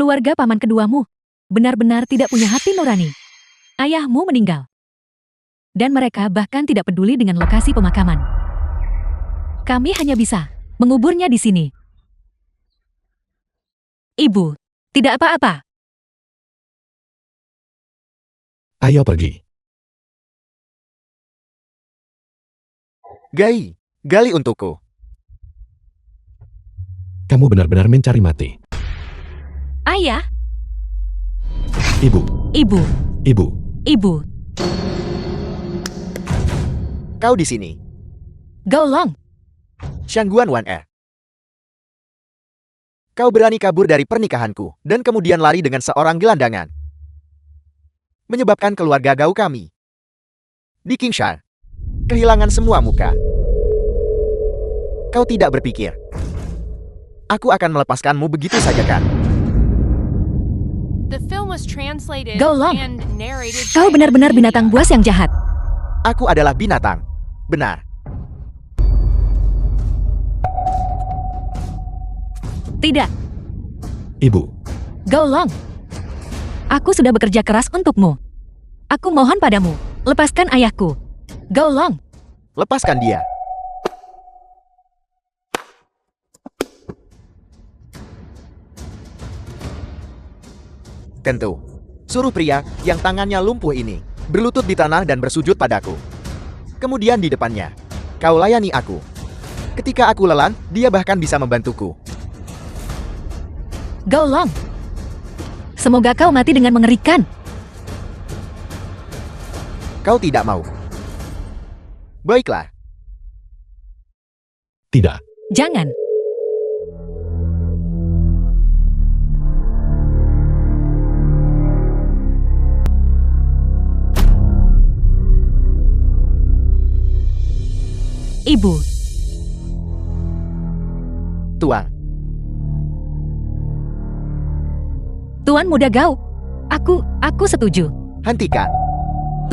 Keluarga paman keduamu benar-benar tidak punya hati nurani. Ayahmu meninggal. Dan mereka bahkan tidak peduli dengan lokasi pemakaman. Kami hanya bisa menguburnya di sini. Ibu, tidak apa-apa. Ayo pergi. Gali untukku. Kamu benar-benar mencari mati. Ayah, Ibu, ibu, ibu. ibu. Kau di sini. Gaolong, Shangguan Wan Er. Kau berani kabur dari pernikahanku dan kemudian lari dengan seorang gelandangan. Menyebabkan keluarga Gao kami di Qingshan kehilangan semua muka. Kau tidak berpikir aku akan melepaskanmu begitu saja kan? Gaolong, kau benar-benar binatang buas yang jahat. Aku adalah binatang. Benar. Tidak, Ibu, Gaolong. Aku sudah bekerja keras untukmu. Aku mohon padamu, lepaskan ayahku. Gaolong, Lepaskan dia. Tentu. Suruh pria yang tangannya lumpuh ini berlutut di tanah dan bersujud padaku. Kemudian di depannya, kau layani aku. Ketika aku lelah, dia bahkan bisa membantuku. Gaolong. Semoga kau mati dengan mengerikan. Kau tidak mau. Baiklah. tidak. Jangan. Ibu, Tuan, Tuan Muda Gao. Aku setuju. hentikan.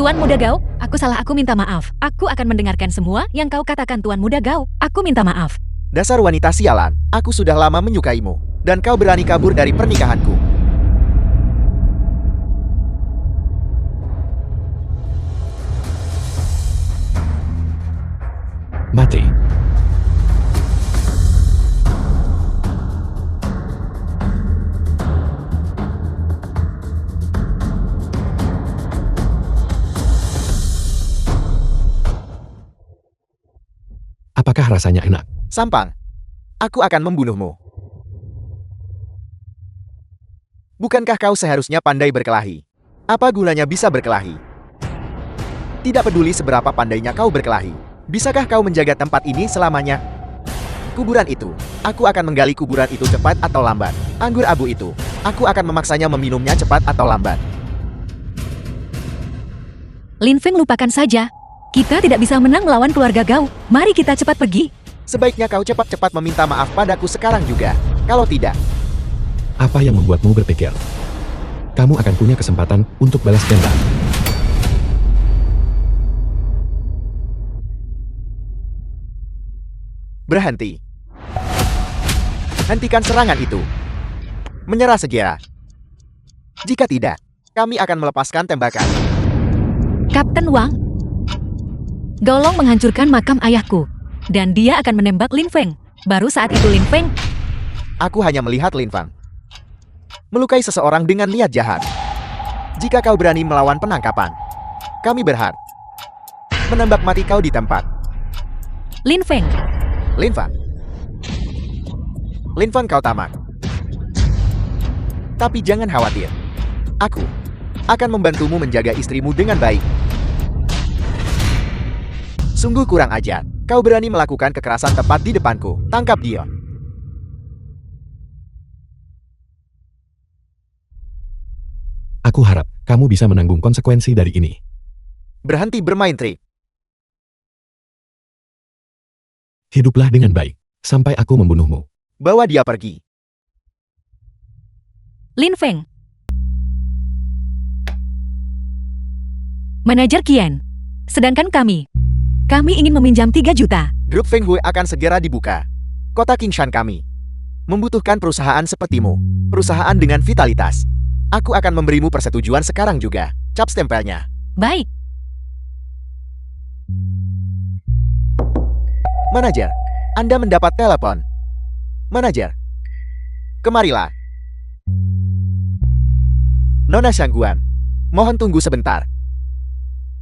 Tuan Muda Gao, aku minta maaf. Aku akan mendengarkan semua yang kau katakan Tuan Muda Gao. Aku minta maaf. Dasar wanita sialan, aku sudah lama menyukaimu. Dan kau berani kabur dari pernikahanku. Mati. Apakah rasanya enak? Sampang, aku akan membunuhmu. Bukankah kau seharusnya pandai berkelahi? Apa gunanya bisa berkelahi? Tidak peduli seberapa pandainya kau berkelahi. Bisakah kau menjaga tempat ini selamanya? Kuburan itu, aku akan menggali kuburan itu cepat atau lambat. Anggur abu itu, aku akan memaksanya meminumnya cepat atau lambat. Lin Feng, lupakan saja. Kita tidak bisa menang melawan keluarga Gao. Mari kita cepat pergi. Sebaiknya kau cepat-cepat meminta maaf padaku sekarang juga. Kalau tidak, Apa yang membuatmu berpikir? Kamu akan punya kesempatan untuk balas dendam. berhenti. Hentikan serangan itu. Menyerah segera. Jika tidak, kami akan melepaskan tembakan. Kapten Wang. Gaolong menghancurkan makam ayahku. Dan dia akan menembak Lin Feng. Baru saat itu Lin Feng. Aku hanya melihat Lin Feng melukai seseorang dengan niat jahat. Jika kau berani melawan penangkapan, kami berhak menembak mati kau di tempat. Lin Feng. Lin Feng. Lin Feng, kau tamak. Tapi jangan khawatir. Aku akan membantumu menjaga istrimu dengan baik. Sungguh kurang ajar. Kau berani melakukan kekerasan tepat di depanku. Tangkap dia. Aku harap kamu bisa menanggung konsekuensi dari ini. Berhenti bermain trik. Hiduplah dengan baik, sampai aku membunuhmu. Bawa dia pergi. Lin Feng. Manajer Qian. Sedangkan kami ingin meminjam 3 juta. Grup Feng Hui akan segera dibuka. Kota Qingshan kami membutuhkan perusahaan sepertimu. Perusahaan dengan vitalitas. Aku akan memberimu persetujuan sekarang juga. Cap stempelnya. Baik, Manajer, Anda mendapat telepon. Manajer, kemarilah. Nona Shangguan, mohon tunggu sebentar.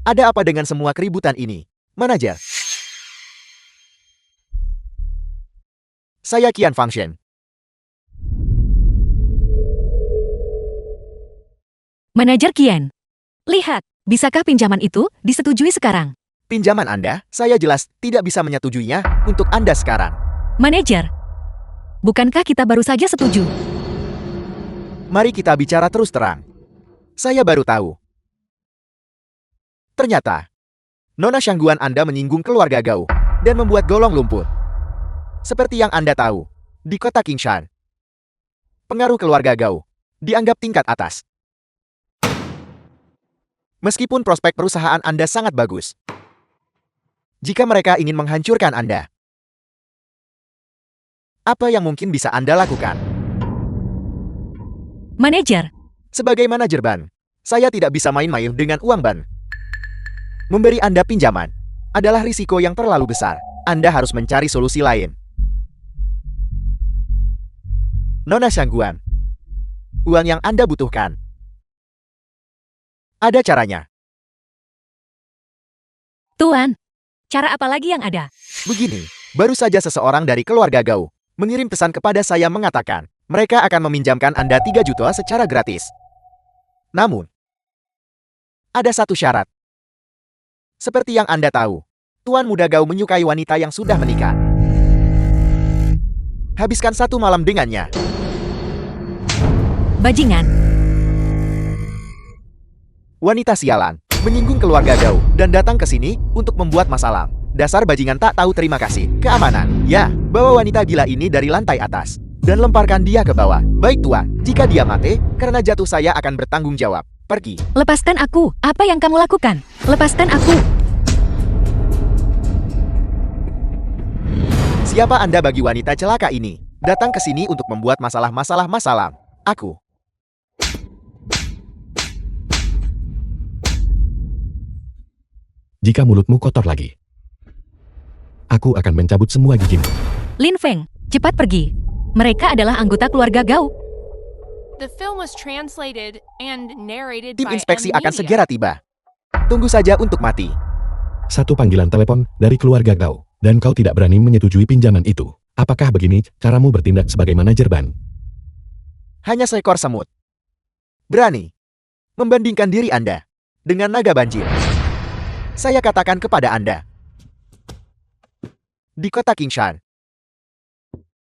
Ada apa dengan semua keributan ini? Manajer. Saya Qian Fangshen. Manajer Qian. Lihat, bisakah pinjaman itu disetujui sekarang? Pinjaman Anda, saya jelas tidak bisa menyetujuinya untuk Anda sekarang. Manajer, bukankah kita baru saja setuju? Mari kita bicara terus terang. Saya baru tahu. Ternyata, Nona Shangguan Anda menyinggung keluarga Gao dan membuat golong lumpur. Seperti yang Anda tahu, di kota Qingshan, pengaruh keluarga Gao dianggap tingkat atas. Meskipun prospek perusahaan Anda sangat bagus, jika mereka ingin menghancurkan Anda, apa yang mungkin bisa Anda lakukan? Manajer, Sebagai manajer ban, saya tidak bisa main-main dengan uang ban. Memberi Anda pinjaman adalah risiko yang terlalu besar. Anda harus mencari solusi lain. Nona Shangguan, uang yang Anda butuhkan. Ada caranya. Tuan, cara apa lagi yang ada? Begini, baru saja seseorang dari keluarga Gao mengirim pesan kepada saya mengatakan, mereka akan meminjamkan Anda 3 juta secara gratis. Namun, ada satu syarat. Seperti yang Anda tahu, Tuan Muda Gao menyukai wanita yang sudah menikah. Habiskan 1 malam dengannya. Bajingan, Wanita sialan, menyinggung keluarga Gao dan datang ke sini untuk membuat masalah. Dasar bajingan tak tahu terima kasih. Keamanan. Ya, bawa wanita gila ini dari lantai atas dan lemparkan dia ke bawah. Baik Tuan, jika dia mati, karena jatuh saya akan bertanggung jawab. Pergi. lepaskan aku. Apa yang kamu lakukan? Lepaskan aku. Siapa Anda bagi wanita celaka ini? Datang ke sini untuk membuat masalah. Aku. Jika mulutmu kotor lagi, aku akan mencabut semua gigimu. Lin Feng, cepat pergi. Mereka adalah anggota keluarga Gao. The film was translated and narrated Tim by inspeksi M akan Media. segera tiba. Tunggu saja untuk mati. Satu panggilan telepon dari keluarga kau, dan kau tidak berani menyetujui pinjaman itu. Apakah begini caramu bertindak sebagai manajer ban? Hanya seekor semut. Berani membandingkan diri Anda dengan naga banjir. Saya katakan kepada Anda, di kota Qingshan,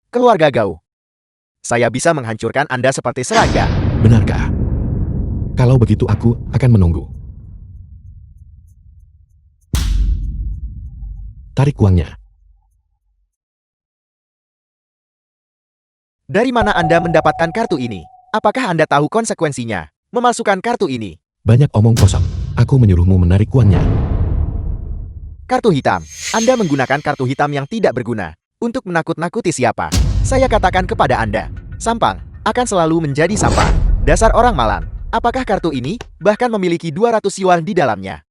keluarga Gao, saya bisa menghancurkan Anda seperti serangga. Benarkah? Kalau begitu aku akan menunggu. Tarik uangnya. Dari mana Anda mendapatkan kartu ini? Apakah Anda tahu konsekuensinya memasukkan kartu ini? Banyak omong kosong. Aku menyuruhmu menarik uangnya. Kartu hitam. Anda menggunakan kartu hitam yang tidak berguna untuk menakut-nakuti siapa. Saya katakan kepada Anda, sampang akan selalu menjadi sampah. Dasar orang malang. Apakah kartu ini bahkan memiliki 200 yuan di dalamnya?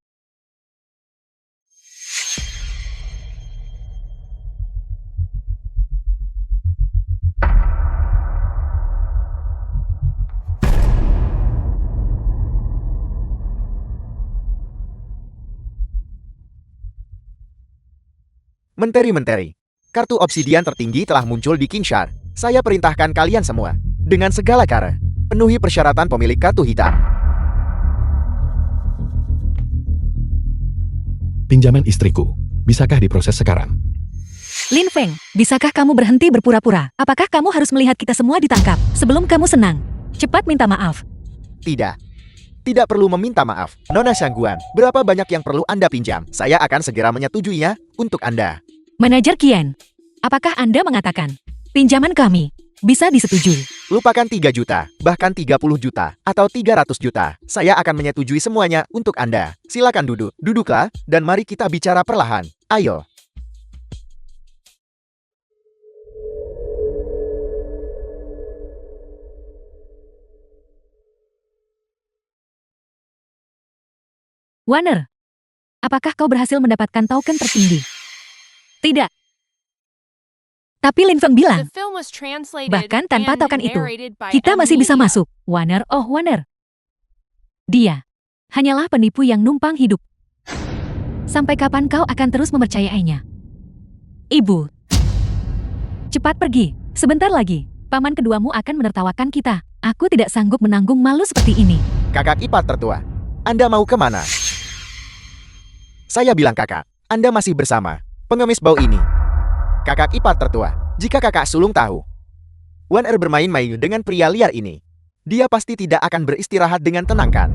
Menteri-menteri, kartu obsidian tertinggi telah muncul di Qingshan. Saya perintahkan kalian semua, dengan segala cara, penuhi persyaratan pemilik kartu hitam. Pinjaman istriku. Bisakah diproses sekarang? Lin Feng, bisakah kamu berhenti berpura-pura? Apakah kamu harus melihat kita semua ditangkap sebelum kamu senang? Cepat minta maaf. Tidak. Tidak perlu meminta maaf. Nona Shangguan, berapa banyak yang perlu Anda pinjam? Saya akan segera menyetujuinya untuk Anda. Manajer Qian, apakah Anda mengatakan pinjaman kami bisa disetujui? Lupakan 3 juta, bahkan 30 juta, atau 300 juta. Saya akan menyetujui semuanya untuk Anda. Silakan duduk. Duduklah, dan mari kita bicara perlahan. Ayo. Warner, apakah kau berhasil mendapatkan token tertinggi? Tidak. Tapi Lin Feng The bilang, film was translated bahkan tanpa and token itu, narrated by kita masih bisa Amnesia. masuk. Warner, oh Warner. Dia hanyalah penipu yang numpang hidup. Sampai kapan kau akan terus mempercayainya? Ibu, cepat pergi. Sebentar lagi, paman keduamu akan menertawakan kita. Aku tidak sanggup menanggung malu seperti ini. Kakak ipar tertua, Anda mau kemana? Saya bilang kakak, Anda masih bersama pengemis bau ini. Kakak ipar tertua, jika kakak sulung tahu Wan bermain-main dengan pria liar ini, dia pasti tidak akan beristirahat dengan tenang kan?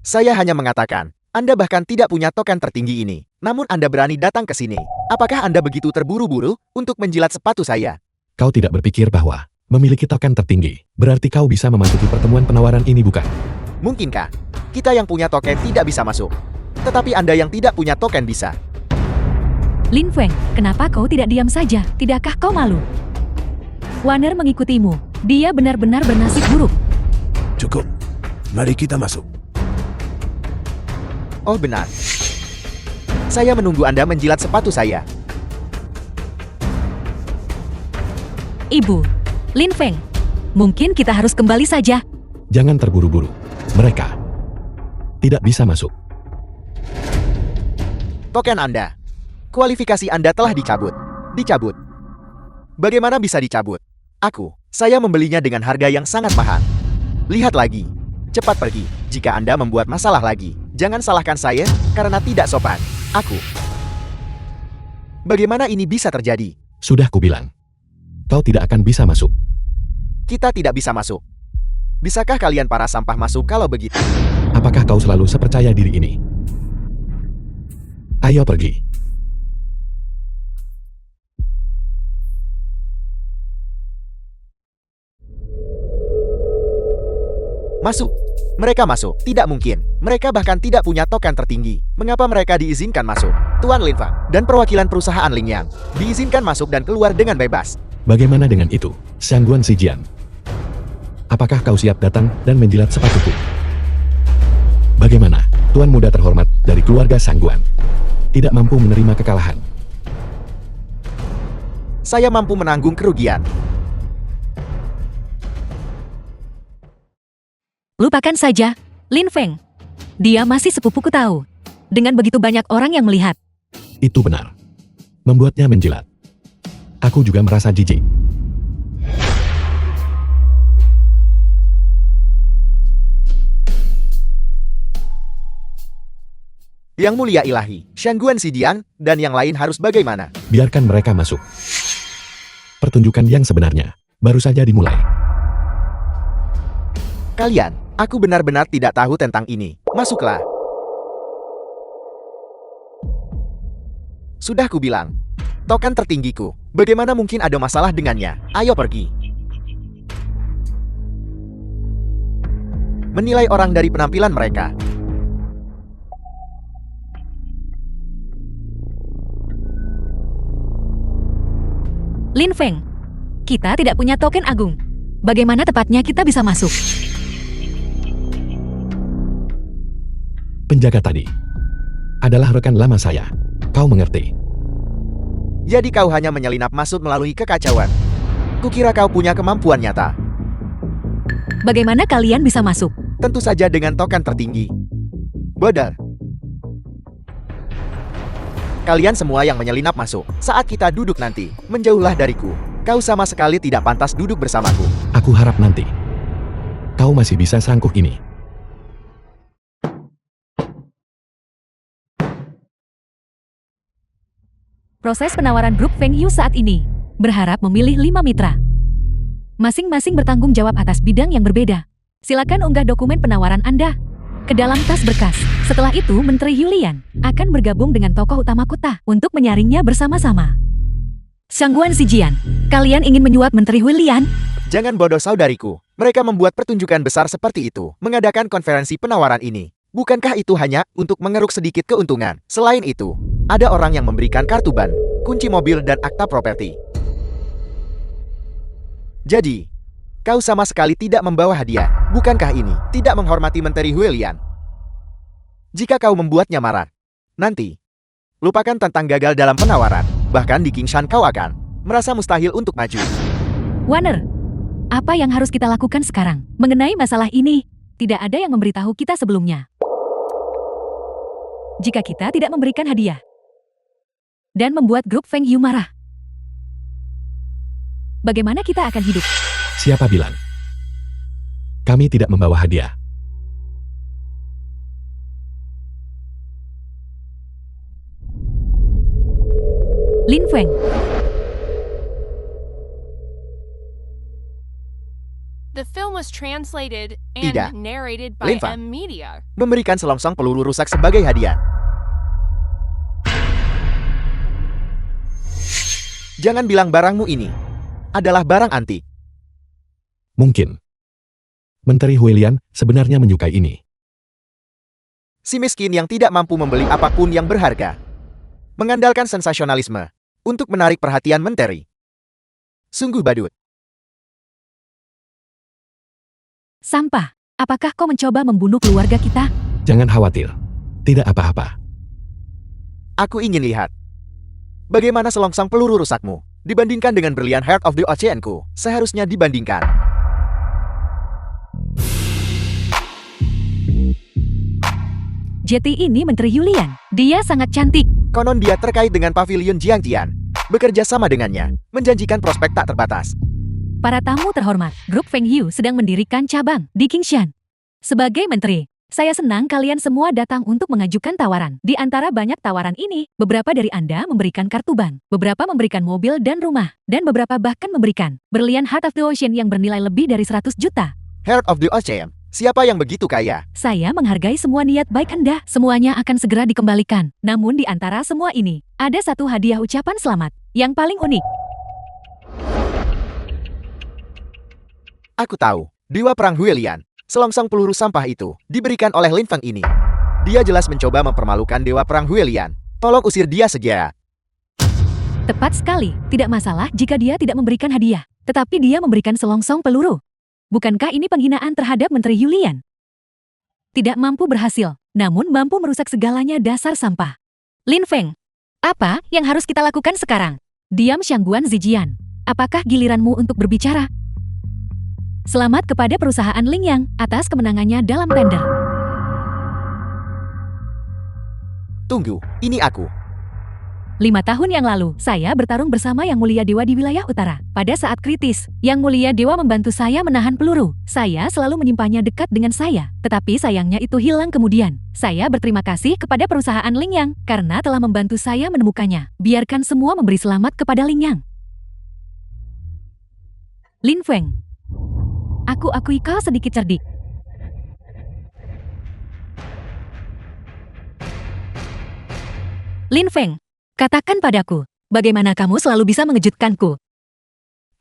Saya hanya mengatakan, Anda bahkan tidak punya token tertinggi ini, namun Anda berani datang ke sini. Apakah Anda begitu terburu-buru untuk menjilat sepatu saya? Kau tidak berpikir bahwa memiliki token tertinggi berarti kau bisa memasuki pertemuan penawaran ini, bukan? Mungkinkah kita yang punya token tidak bisa masuk, tetapi Anda yang tidak punya token bisa? Lin Feng, kenapa kau tidak diam saja? Tidakkah kau malu? Warner mengikutimu. Dia benar-benar bernasib buruk. Cukup. Mari kita masuk. Oh benar. Saya menunggu Anda menjilat sepatu saya. Ibu, Lin Feng, mungkin kita harus kembali saja. Jangan terburu-buru. Mereka tidak bisa masuk. Token Anda. Kualifikasi Anda telah dicabut. Dicabut. Bagaimana bisa dicabut? Saya membelinya dengan harga yang sangat mahal. Lihat lagi. Cepat pergi. Jika Anda membuat masalah lagi, jangan salahkan saya karena tidak sopan. Bagaimana ini bisa terjadi? Sudah kubilang. Kau tidak akan bisa masuk. Kita tidak bisa masuk. Bisakah kalian para sampah masuk kalau begitu? Apakah kau selalu sepercaya diri ini? Ayo pergi. Masuk. Mereka masuk. Tidak mungkin. Mereka bahkan tidak punya token tertinggi. Mengapa mereka diizinkan masuk? Tuan Lin Feng dan perwakilan perusahaan Ling Yang diizinkan masuk dan keluar dengan bebas. Bagaimana dengan itu, Shangguan Zijian? Apakah kau siap datang dan menjilat sepatuku? Bagaimana, Tuan muda terhormat dari keluarga Shangguan? Tidak mampu menerima kekalahan. Saya mampu menanggung kerugian. Lupakan saja, Lin Feng. Dia masih sepupuku tahu. Dengan begitu banyak orang yang melihat. Itu benar. Membuatnya menjilat. Aku juga merasa jijik. Yang mulia ilahi, Shangguan Zijian dan yang lain harus bagaimana? Biarkan mereka masuk. Pertunjukan yang sebenarnya baru saja dimulai. Kalian, aku benar-benar tidak tahu tentang ini. Masuklah. Sudah kubilang. Token tertinggiku. Bagaimana mungkin ada masalah dengannya? Ayo pergi. Menilai orang dari penampilan mereka. Lin Feng, kita tidak punya token agung. Bagaimana tepatnya kita bisa masuk? Penjaga tadi adalah rekan lama saya. Kau mengerti? Jadi kau hanya menyelinap masuk melalui kekacauan. Kukira kau punya kemampuan nyata. Bagaimana kalian bisa masuk? Tentu saja dengan token tertinggi. Bodoh. Kalian semua yang menyelinap masuk, saat kita duduk nanti, menjauhlah dariku. Kau sama sekali tidak pantas duduk bersamaku. Aku harap nanti kau masih bisa sanggup ini. Proses penawaran grup Feng Yu saat ini berharap memilih 5 mitra. Masing-masing bertanggung jawab atas bidang yang berbeda. Silakan unggah dokumen penawaran Anda ke dalam tas berkas. Setelah itu, Menteri Yulian akan bergabung dengan tokoh utama kota untuk menyaringnya bersama-sama. Shangguan Zijian, kalian ingin menyuap Menteri Yulian? Jangan bodoh saudariku. Mereka membuat pertunjukan besar seperti itu, mengadakan konferensi penawaran ini. Bukankah itu hanya untuk mengeruk sedikit keuntungan? Selain itu, ada orang yang memberikan kartu ban, kunci mobil dan akta properti. Jadi, kau sama sekali tidak membawa hadiah. Bukankah ini tidak menghormati Menteri Huilian? Jika kau membuatnya marah, nanti, lupakan tentang gagal dalam penawaran. Bahkan di King Shan kau akan merasa mustahil untuk maju. Warner, apa yang harus kita lakukan sekarang? Mengenai masalah ini, tidak ada yang memberitahu kita sebelumnya. Jika kita tidak memberikan hadiah dan membuat grup Feng Yu marah, bagaimana kita akan hidup? Siapa bilang? Kami tidak membawa hadiah. Lin Feng, The film was translated Tidak. and narrated Lin by Fang. M Media. Memberikan selongsong peluru rusak sebagai hadiah. Jangan bilang barangmu ini adalah barang antik. Mungkin. Menteri Huilian sebenarnya menyukai ini. Si miskin yang tidak mampu membeli apapun yang berharga. Mengandalkan sensasionalisme untuk menarik perhatian menteri. Sungguh badut. sampah. Apakah kau mencoba membunuh keluarga kita? Jangan khawatir. Tidak apa-apa. Aku ingin lihat bagaimana selongsong peluru rusakmu dibandingkan dengan berlian Heart of the Ocean-ku. Seharusnya dibandingkan. Jeti ini Menteri Yulian. Dia sangat cantik. Konon dia terkait dengan pavilion Jiangtian. Bekerja sama dengannya, menjanjikan prospek tak terbatas. Para tamu terhormat, grup Feng Yu sedang mendirikan cabang di Qingshan. Sebagai menteri, saya senang kalian semua datang untuk mengajukan tawaran. Di antara banyak tawaran ini, beberapa dari Anda memberikan kartu bank, beberapa memberikan mobil dan rumah, dan beberapa bahkan memberikan berlian Heart of the Ocean yang bernilai lebih dari 100 juta. Heart of the Ocean, siapa yang begitu kaya? Saya menghargai semua niat baik Anda. Semuanya akan segera dikembalikan. Namun di antara semua ini, ada satu hadiah ucapan selamat yang paling unik. Aku tahu, Dewa Perang Huilian, selongsong peluru sampah itu, diberikan oleh Lin Feng ini. Dia jelas mencoba mempermalukan Dewa Perang Huilian. Tolong usir dia saja. Tepat sekali, tidak masalah jika dia tidak memberikan hadiah. Tetapi dia memberikan selongsong peluru. Bukankah ini penghinaan terhadap Menteri Yulian? Tidak mampu berhasil, namun mampu merusak segalanya dasar sampah. Lin Feng, apa yang harus kita lakukan sekarang? Diam Xiangguan Zijian. Apakah giliranmu untuk berbicara? Selamat kepada perusahaan Lingyang atas kemenangannya dalam tender. Tunggu, ini aku. 5 tahun yang lalu, saya bertarung bersama Yang Mulia Dewa di wilayah utara. Pada saat kritis, Yang Mulia Dewa membantu saya menahan peluru. Saya selalu menyimpannya dekat dengan saya. Tetapi sayangnya itu hilang kemudian. Saya berterima kasih kepada perusahaan Lingyang karena telah membantu saya menemukannya. Biarkan semua memberi selamat kepada Lingyang. Lin Feng, aku akui kau sedikit cerdik. Lin Feng, katakan padaku, bagaimana kamu selalu bisa mengejutkanku?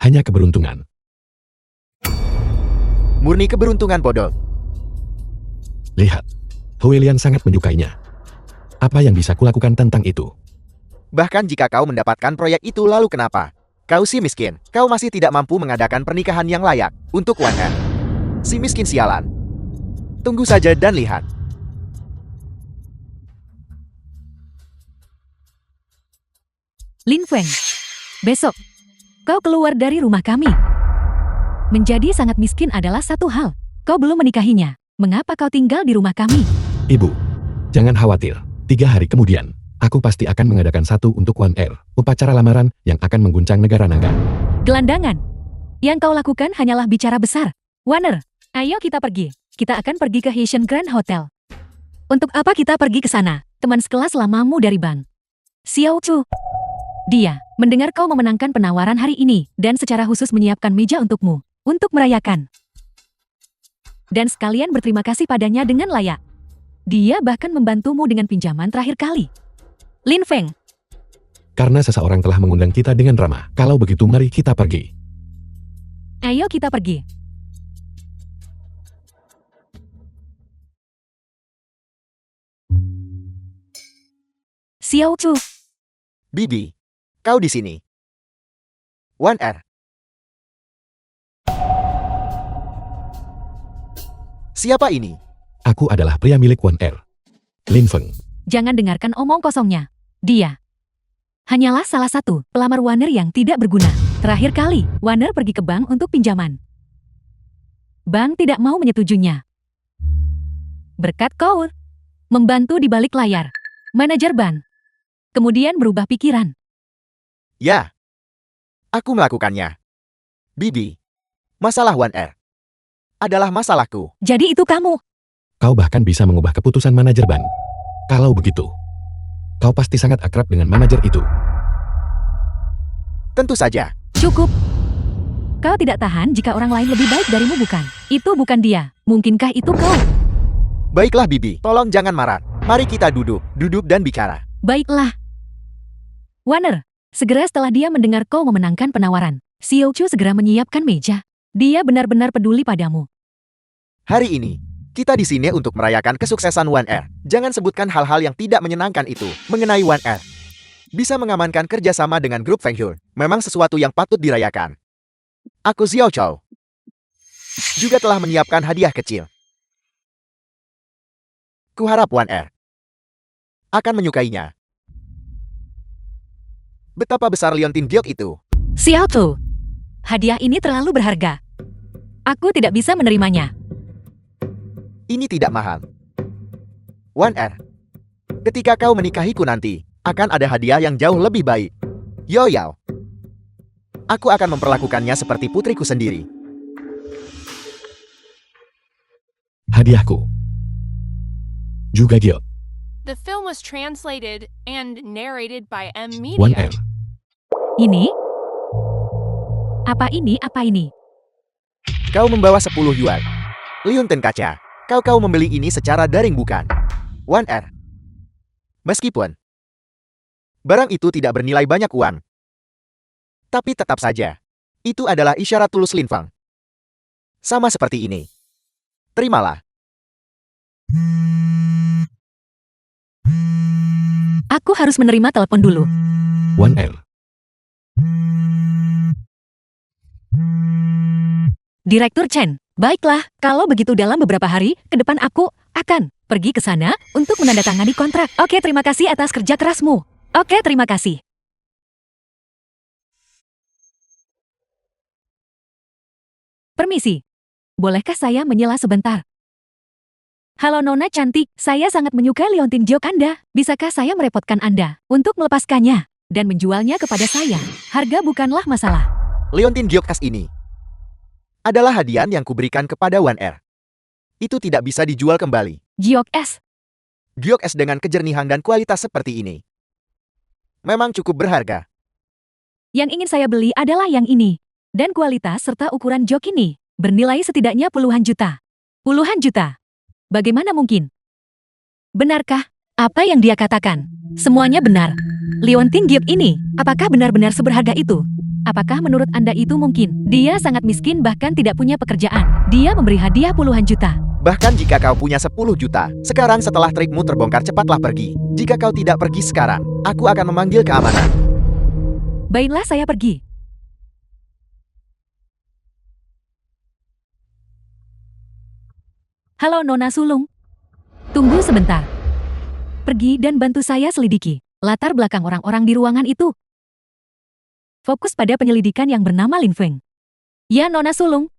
Hanya keberuntungan. Murni keberuntungan bodoh. Lihat. Huilian sangat menyukainya. Apa yang bisa kulakukan tentang itu? Bahkan jika kau mendapatkan proyek itu lalu kenapa? Kau si miskin, kau masih tidak mampu mengadakan pernikahan yang layak untuk Wan Er. Si miskin sialan. Tunggu saja dan lihat. Lin Feng, besok, kau keluar dari rumah kami. Menjadi sangat miskin adalah satu hal. Kau belum menikahinya. Mengapa kau tinggal di rumah kami? Ibu, jangan khawatir. 3 hari kemudian, aku pasti akan mengadakan satu untuk Wan Er, upacara lamaran yang akan mengguncang negara naga. Gelandangan. Yang kau lakukan hanyalah bicara besar. Warner, ayo kita pergi. Kita akan pergi ke Haitian Grand Hotel. Untuk apa kita pergi ke sana? Teman sekelas lamamu dari bank. Xiao Chu. Dia mendengar kau memenangkan penawaran hari ini dan secara khusus menyiapkan meja untukmu untuk merayakan. Dan sekalian berterima kasih padanya dengan layak. Dia bahkan membantumu dengan pinjaman terakhir kali. Lin Feng, Karena seseorang telah mengundang kita dengan ramah. Kalau begitu mari kita pergi. ayo kita pergi. Xiao Chu, Bibi, kau di sini. Wan Er. Siapa ini? Aku adalah pria milik Wan Er. Lin Feng. Jangan dengarkan omong kosongnya. Dia hanyalah salah satu pelamar Wanner yang tidak berguna. Terakhir kali, Wanner pergi ke bank untuk pinjaman. Bank tidak mau menyetujuinya. Berkat Kaur membantu di balik layar, manajer bank kemudian berubah pikiran. Ya, aku melakukannya. Bibi, masalah Wanner adalah masalahku. Jadi itu kamu. Kau bahkan bisa mengubah keputusan manajer ban. Kalau begitu, kau pasti sangat akrab dengan manajer itu. Tentu saja. Cukup. Kau tidak tahan jika orang lain lebih baik darimu, bukan? Itu bukan dia. Mungkinkah itu kau? Baiklah Bibi, tolong jangan marah. Mari kita duduk dan bicara. Baiklah. Wanner, segera setelah dia mendengar kau memenangkan penawaran, Xiao Chu segera menyiapkan meja. Dia benar-benar peduli padamu. Hari ini, kita di sini untuk merayakan kesuksesan Wanner. Jangan sebutkan hal-hal yang tidak menyenangkan itu mengenai Wanner. Bisa mengamankan kerjasama dengan grup Feng Hui memang sesuatu yang patut dirayakan. Aku Xiao Chou juga telah menyiapkan hadiah kecil. Kuharap Wanner akan menyukainya. Betapa besar liontin giok itu? Xiao Chu, hadiah ini terlalu berharga. Aku tidak bisa menerimanya. Ini tidak mahal. Wanner, ketika kau menikahiku nanti, akan ada hadiah yang jauh lebih baik. Yo Yao. Aku akan memperlakukannya seperti putriku sendiri. Hadiahku. Juga Gyo. The film was translated and narrated by M One Media. M. Ini? Apa ini? Apa ini? Kau membawa 10 yuan. Liontin kaca. Kau membeli ini secara daring bukan? Wanner. Meskipun barang itu tidak bernilai banyak uang, tapi tetap saja, itu adalah isyarat tulus Lin Feng. Sama seperti ini. Terimalah. Aku harus menerima telepon dulu. One R. Direktur Chen, baiklah, kalau begitu dalam beberapa hari ke depan aku akan pergi ke sana untuk menandatangani kontrak. Oke, terima kasih atas kerja kerasmu. Oke, terima kasih. Permisi. Bolehkah saya menyela sebentar? Halo Nona cantik, saya sangat menyukai liontin giok Anda. Bisakah saya merepotkan Anda untuk melepaskannya dan menjualnya kepada saya? Harga bukanlah masalah. Liontin giok S ini adalah hadiah yang kuberikan kepada Wanner. Itu tidak bisa dijual kembali. Giok S. Giok S dengan kejernihan dan kualitas seperti ini memang cukup berharga. Yang ingin saya beli adalah yang ini. Dan kualitas serta ukuran giok ini bernilai setidaknya puluhan juta. Puluhan juta. Bagaimana mungkin? Benarkah apa yang dia katakan? Semuanya benar. Liontin giok ini, apakah benar-benar seberharga itu? Apakah menurut Anda itu mungkin? Dia sangat miskin bahkan tidak punya pekerjaan. Dia memberi hadiah puluhan juta. Bahkan jika kau punya 10 juta, sekarang setelah trikmu terbongkar cepatlah pergi. Jika kau tidak pergi sekarang, aku akan memanggil keamanan. Baiklah saya pergi. Halo Nona Sulung. Tunggu sebentar. Pergi dan bantu saya selidiki latar belakang orang-orang di ruangan itu. Fokus pada penyelidikan yang bernama Lin Feng. Ya Nona Sulung.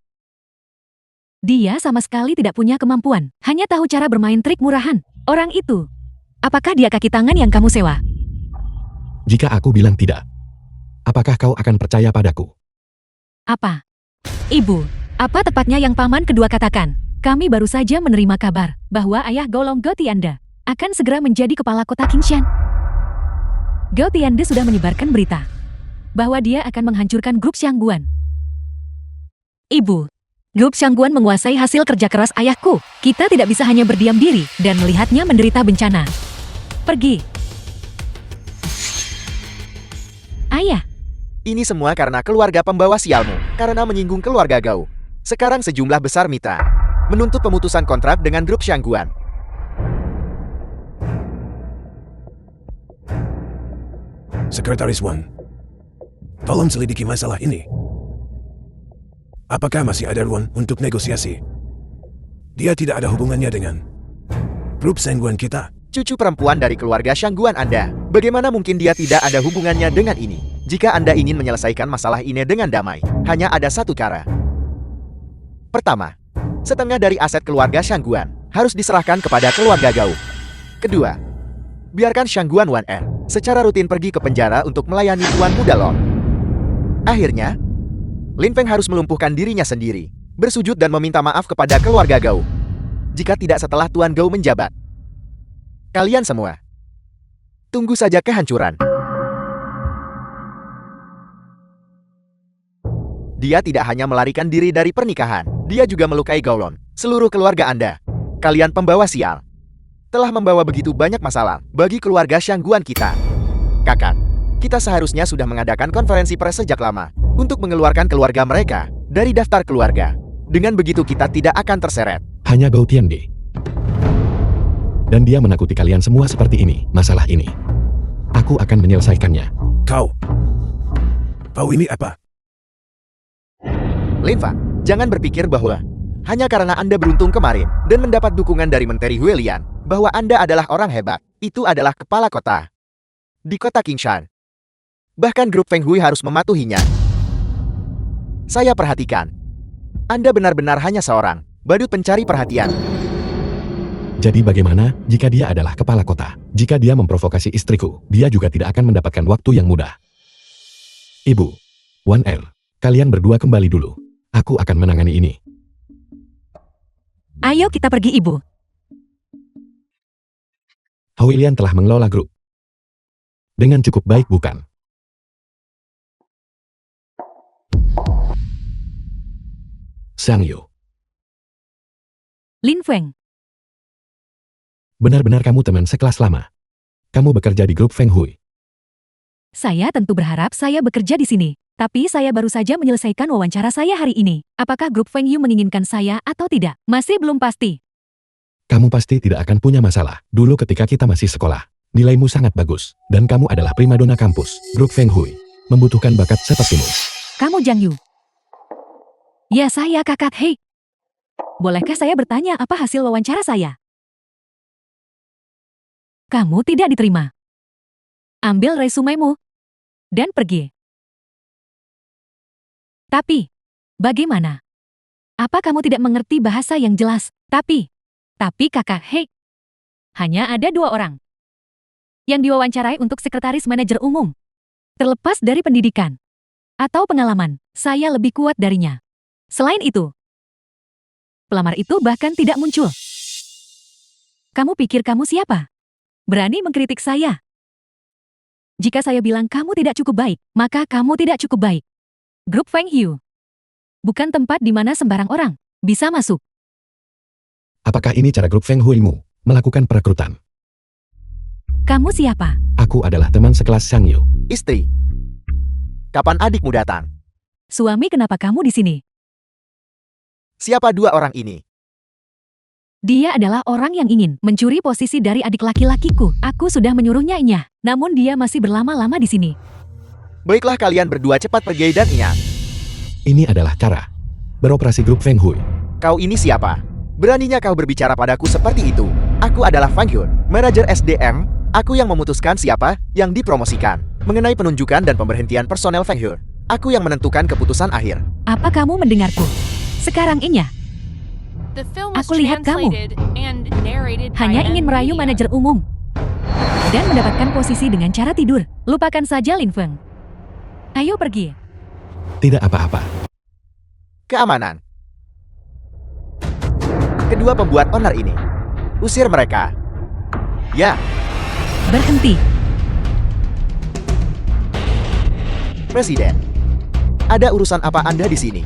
Dia sama sekali tidak punya kemampuan, hanya tahu cara bermain trik murahan. Orang itu, apakah dia kaki tangan yang kamu sewa? Jika aku bilang tidak, apakah kau akan percaya padaku? Apa? Ibu, apa tepatnya yang paman kedua katakan? Kami baru saja menerima kabar bahwa ayah golong Gao Tiande akan segera menjadi kepala kota Qingshan. Gao Tiande sudah menyebarkan berita bahwa dia akan menghancurkan grup Xiangguan. Ibu, grup Xiangguan menguasai hasil kerja keras ayahku. Kita tidak bisa hanya berdiam diri dan melihatnya menderita bencana. Pergi. Ayah. Ini semua karena keluarga pembawa sialmu, karena menyinggung keluarga Gao. Sekarang sejumlah besar mitra menuntut pemutusan kontrak dengan grup Xiangguan. Sekretaris Wan, tolong selidiki masalah ini. Apakah masih ada ruang untuk negosiasi? Dia tidak ada hubungannya dengan grup Xiangguan kita. Cucu perempuan dari keluarga Shangguan Anda. Bagaimana mungkin dia tidak ada hubungannya dengan ini? Jika Anda ingin menyelesaikan masalah ini dengan damai, hanya ada satu cara. Pertama, setengah dari aset keluarga Shangguan harus diserahkan kepada keluarga Gao. Kedua, biarkan Shangguan Wan Er secara rutin pergi ke penjara untuk melayani Tuan Muda Long. Akhirnya, Lin Feng harus melumpuhkan dirinya sendiri, bersujud dan meminta maaf kepada keluarga Gao. Jika tidak setelah Tuan Gao menjabat. Kalian semua, tunggu saja kehancuran. Dia tidak hanya melarikan diri dari pernikahan, dia juga melukai Gaolon, seluruh keluarga Anda. Kalian pembawa sial. Telah membawa begitu banyak masalah bagi keluarga Shangguan kita. Kakak, kita seharusnya sudah mengadakan konferensi pers sejak lama untuk mengeluarkan keluarga mereka dari daftar keluarga. Dengan begitu kita tidak akan terseret. Hanya Gao Tiande. Dan dia menakuti kalian semua seperti ini, masalah ini. Aku akan menyelesaikannya. Kau ini apa? Lin Fang, jangan berpikir bahwa hanya karena Anda beruntung kemarin dan mendapat dukungan dari Menteri Huelian, bahwa Anda adalah orang hebat. Itu adalah kepala kota di kota Qingshan. Bahkan grup Feng Hui harus mematuhinya. Saya perhatikan, Anda benar-benar hanya seorang badut pencari perhatian. Jadi bagaimana jika dia adalah kepala kota? Jika dia memprovokasi istriku, dia juga tidak akan mendapatkan waktu yang mudah. Ibu, Wan Er, kalian berdua kembali dulu. Aku akan menangani ini. Ayo kita pergi, Ibu. Huelian telah mengelola grup dengan cukup baik, bukan? Sang Yu, Lin Feng, benar-benar kamu teman sekelas lama. Kamu bekerja di grup Feng Hui. saya tentu berharap saya bekerja di sini. Tapi saya baru saja menyelesaikan wawancara saya hari ini. Apakah grup Feng Yu menginginkan saya atau tidak? Masih belum pasti. Kamu pasti tidak akan punya masalah. Dulu ketika kita masih sekolah, nilaimu sangat bagus. Dan kamu adalah primadona kampus. Grup Feng Hui membutuhkan bakat sepertimu. Kamu Jiang Yu. Ya, saya kakak Hei. Bolehkah saya bertanya apa hasil wawancara saya? Kamu tidak diterima. Ambil resumemu dan pergi. Tapi, bagaimana? Apa kamu tidak mengerti bahasa yang jelas? Tapi kakak Hei, hanya ada 2 orang yang diwawancarai untuk sekretaris manajer umum. Terlepas dari pendidikan atau pengalaman, saya lebih kuat darinya. Selain itu, pelamar itu bahkan tidak muncul. Kamu pikir kamu siapa? Berani mengkritik saya? Jika saya bilang kamu tidak cukup baik, maka kamu tidak cukup baik. Grup Feng Yu bukan tempat di mana sembarang orang bisa masuk. Apakah ini cara grup Feng Hui-mu melakukan perekrutan? Kamu siapa? Aku adalah teman sekelas Sang Yu. Istri. Kapan adikmu datang? Suami, kenapa kamu di sini? Siapa 2 orang ini? Dia adalah orang yang ingin mencuri posisi dari adik laki-lakiku. Aku sudah menyuruhnya, namun dia masih berlama-lama di sini. Baiklah, kalian berdua cepat pergi dan ingat. Ini adalah cara beroperasi grup Feng Hui. Kau ini siapa? Beraninya kau berbicara padaku seperti itu? Aku adalah Fang Hyun, manajer SDM. Aku yang memutuskan siapa yang dipromosikan. Mengenai penunjukan dan pemberhentian personel Fang Hyun, aku yang menentukan keputusan akhir. Apa kamu mendengarku? Sekarang The film was Aku lihat kamu translated and narrated by hanya ingin merayu Media. manajer umum dan mendapatkan posisi dengan cara tidur. Lupakan saja Lin Feng. Ayo pergi. Tidak apa-apa. Keamanan. Kedua pembuat onar ini. Usir mereka. Ya, Berhenti. Presiden. Ada urusan apa Anda di sini?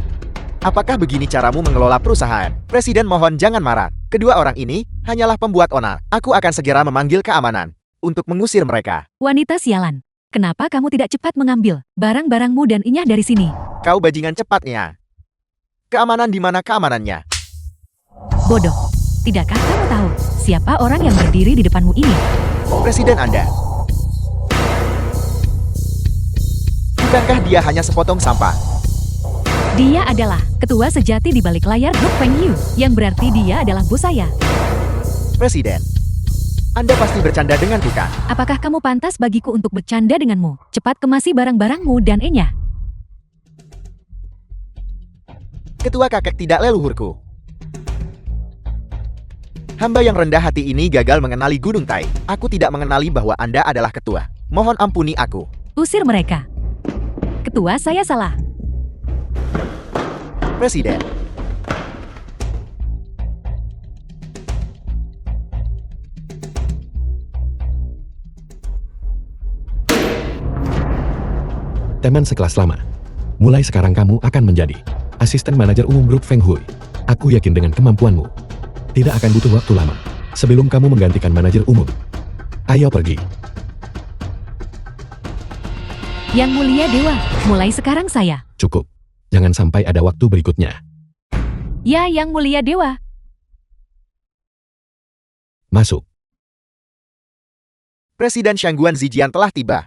Apakah begini caramu mengelola perusahaan? Presiden, mohon jangan marah. Kedua orang ini hanyalah pembuat onar. Aku akan segera memanggil keamanan untuk mengusir mereka. Wanita sialan. Kenapa kamu tidak cepat mengambil barang-barangmu dan Inyah dari sini? Kau bajingan, cepatnya. Keamanan di mana keamanannya? Bodoh. Tidakkah kamu tahu siapa orang yang berdiri di depanmu ini? Presiden Anda. Bukankah dia hanya sepotong sampah? Dia adalah ketua sejati di balik layar grup Feng Yu, yang berarti dia adalah bos saya. Presiden. Anda pasti bercanda denganku kan? Apakah kamu pantas bagiku untuk bercanda denganmu? Cepat kemasi barang-barangmu dan Enya. Ketua kakek tidak leluhurku. Hamba yang rendah hati ini gagal mengenali Gunung Tai. Aku tidak mengenali bahwa Anda adalah ketua. Mohon ampuni aku. Usir mereka. Ketua, saya salah. Presiden. Teman sekelas lama. Mulai sekarang kamu akan menjadi asisten manajer umum grup Feng Hui. Aku yakin dengan kemampuanmu. Tidak akan butuh waktu lama sebelum kamu menggantikan manajer umum. Ayo pergi. Yang mulia dewa, mulai sekarang saya. Cukup. Jangan sampai ada waktu berikutnya. Ya, yang mulia dewa. Masuk. Presiden Shangguan Zijian telah tiba.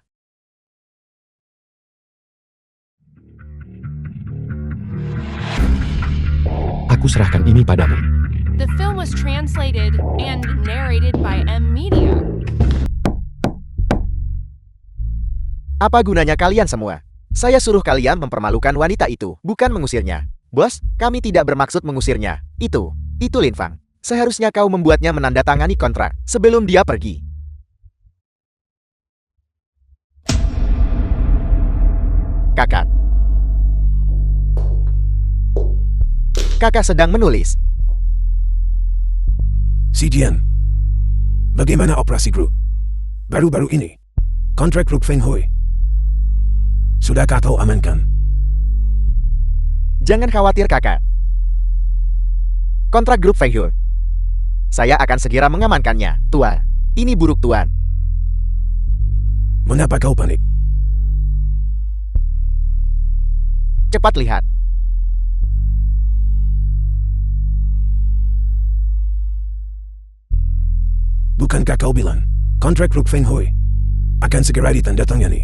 Aku serahkan ini padamu. The film was translated and narrated by M Media. Apa gunanya kalian semua? Saya suruh kalian mempermalukan wanita itu, bukan mengusirnya. Bos, kami tidak bermaksud mengusirnya. Itu Lin Fang. Seharusnya kau membuatnya menandatangani kontrak sebelum dia pergi. Kakak. Kakak sedang menulis. Zijian. Bagaimana operasi grup? Baru-baru ini. Kontrak grup Feng Hui. Sudahkah kau amankan? Jangan khawatir kakak. Kontrak grup Feng Hui. Saya akan segera mengamankannya, Tuan. Ini buruk, Tuan. Mengapa kau panik? Cepat lihat. Bukankah kau bilang, kontrak grup Feng Hui akan segera ditandatangani?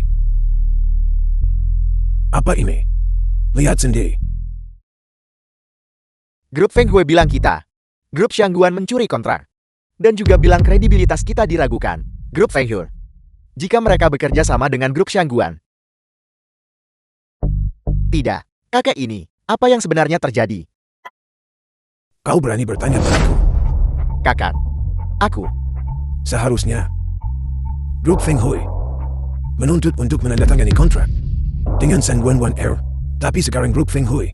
Apa ini? Lihat sendiri. Grup Feng Hui bilang kita. Grup Shangguan mencuri kontrak. Dan juga bilang kredibilitas kita diragukan. Grup Feng Hui. Jika mereka bekerja sama dengan grup Shangguan. Tidak. Kakek ini, apa yang sebenarnya terjadi? Kau berani bertanya padaku? Kakak. Aku. Seharusnya grup Feng Hui menuntut untuk menandatangani kontrak dengan Shangguan One Air, tapi sekarang grup Feng Hui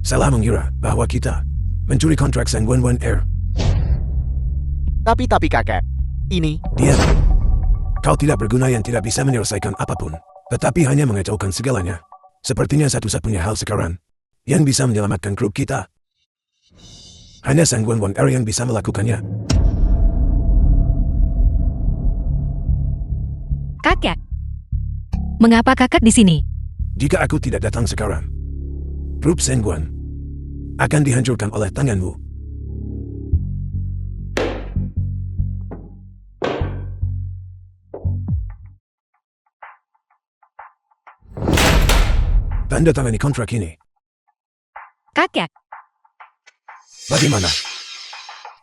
salah mengira bahwa kita mencuri kontrak Shangguan One Air. Tapi kakek, ini Diam. Kau tidak berguna yang tidak bisa menyelesaikan apapun, tetapi hanya mengacaukan segalanya. Sepertinya satu-satunya hal sekarang yang bisa menyelamatkan grup kita hanya Shangguan One Air yang bisa melakukannya. Kakek. Mengapa kakak di sini? Jika aku tidak datang sekarang, grup Shangguan akan dihancurkan oleh tanganmu. Tanda tangani kontrak ini. Kakek. Bagaimana?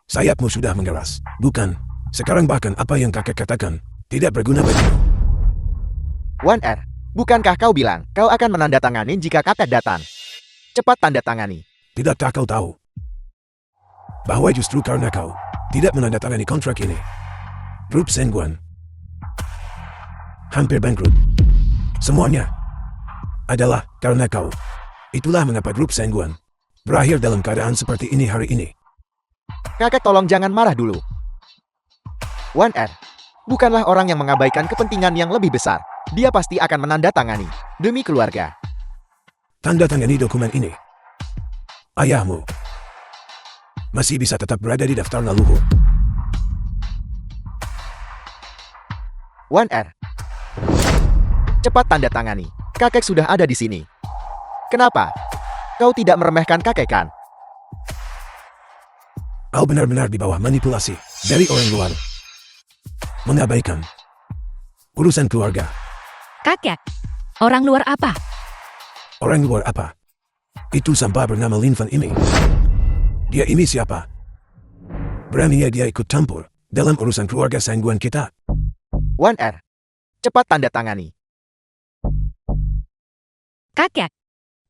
Sayapmu sudah mengeras, bukan? Sekarang bahkan apa yang kakek katakan tidak berguna bagimu. One R. Bukankah kau bilang kau akan menandatangani jika kakek datang? Cepat tanda tangani. Tidakkah kau tahu bahwa justru karena kau tidak menandatangani kontrak ini, grup Shangguan hampir bangkrut. Semuanya adalah karena kau. Itulah mengapa grup Shangguan berakhir dalam keadaan seperti ini hari ini. Kakek tolong jangan marah dulu. One R. Bukanlah orang yang mengabaikan kepentingan yang lebih besar. Dia pasti akan menandatangani demi keluarga. Tanda tangani dokumen ini. Ayahmu masih bisa tetap berada di daftar leluhur. One R. Cepat tanda tangani. Kakek sudah ada di sini. Kenapa? Kau tidak meremehkan kakek kan? Kau benar-benar di bawah manipulasi dari orang luar. Mengabaikan urusan keluarga. Kakek. Orang luar apa? Orang luar apa? Itu sampah bernama Lin Fan ini. Dia ini siapa? Beraninya dia ikut campur dalam urusan keluarga Sangguan kita. One R. Cepat tanda tangani. Kakek,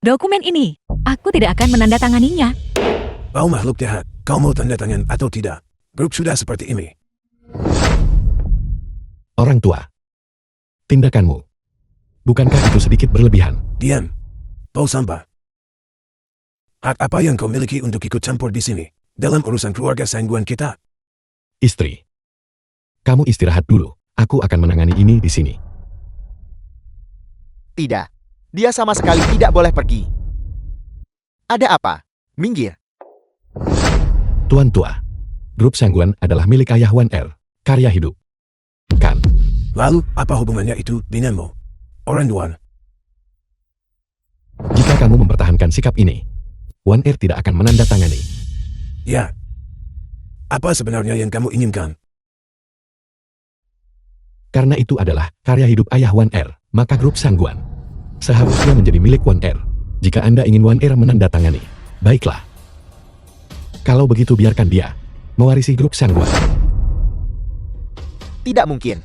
dokumen ini, aku tidak akan menandatanganinya. Oh makhluk jahat, kau mau tanda tangan atau tidak? Grup sudah seperti ini. Orang tua. Tindakanmu. Bukankah itu sedikit berlebihan? Diam. Paul Samba. Hak apa yang kau miliki untuk ikut campur di sini? Dalam urusan keluarga Sangguan kita? Istri. Kamu istirahat dulu. Aku akan menangani ini di sini. Tidak. Dia sama sekali tidak boleh pergi. Ada apa? Minggir. Tuan tua. Grup Sangguan adalah milik ayah Wan R. Karya hidup. Kan? Lalu, apa hubungannya itu denganmu? Orang Duan. Jika kamu mempertahankan sikap ini, Wan R tidak akan menandatangani. Ya. Apa sebenarnya yang kamu inginkan? Karena itu adalah karya hidup ayah Wan R, maka grup Sangguan seharusnya menjadi milik Wan R. Jika Anda ingin Wan R menandatangani, baiklah. Kalau begitu biarkan dia mewarisi grup Sangguan. Tidak mungkin.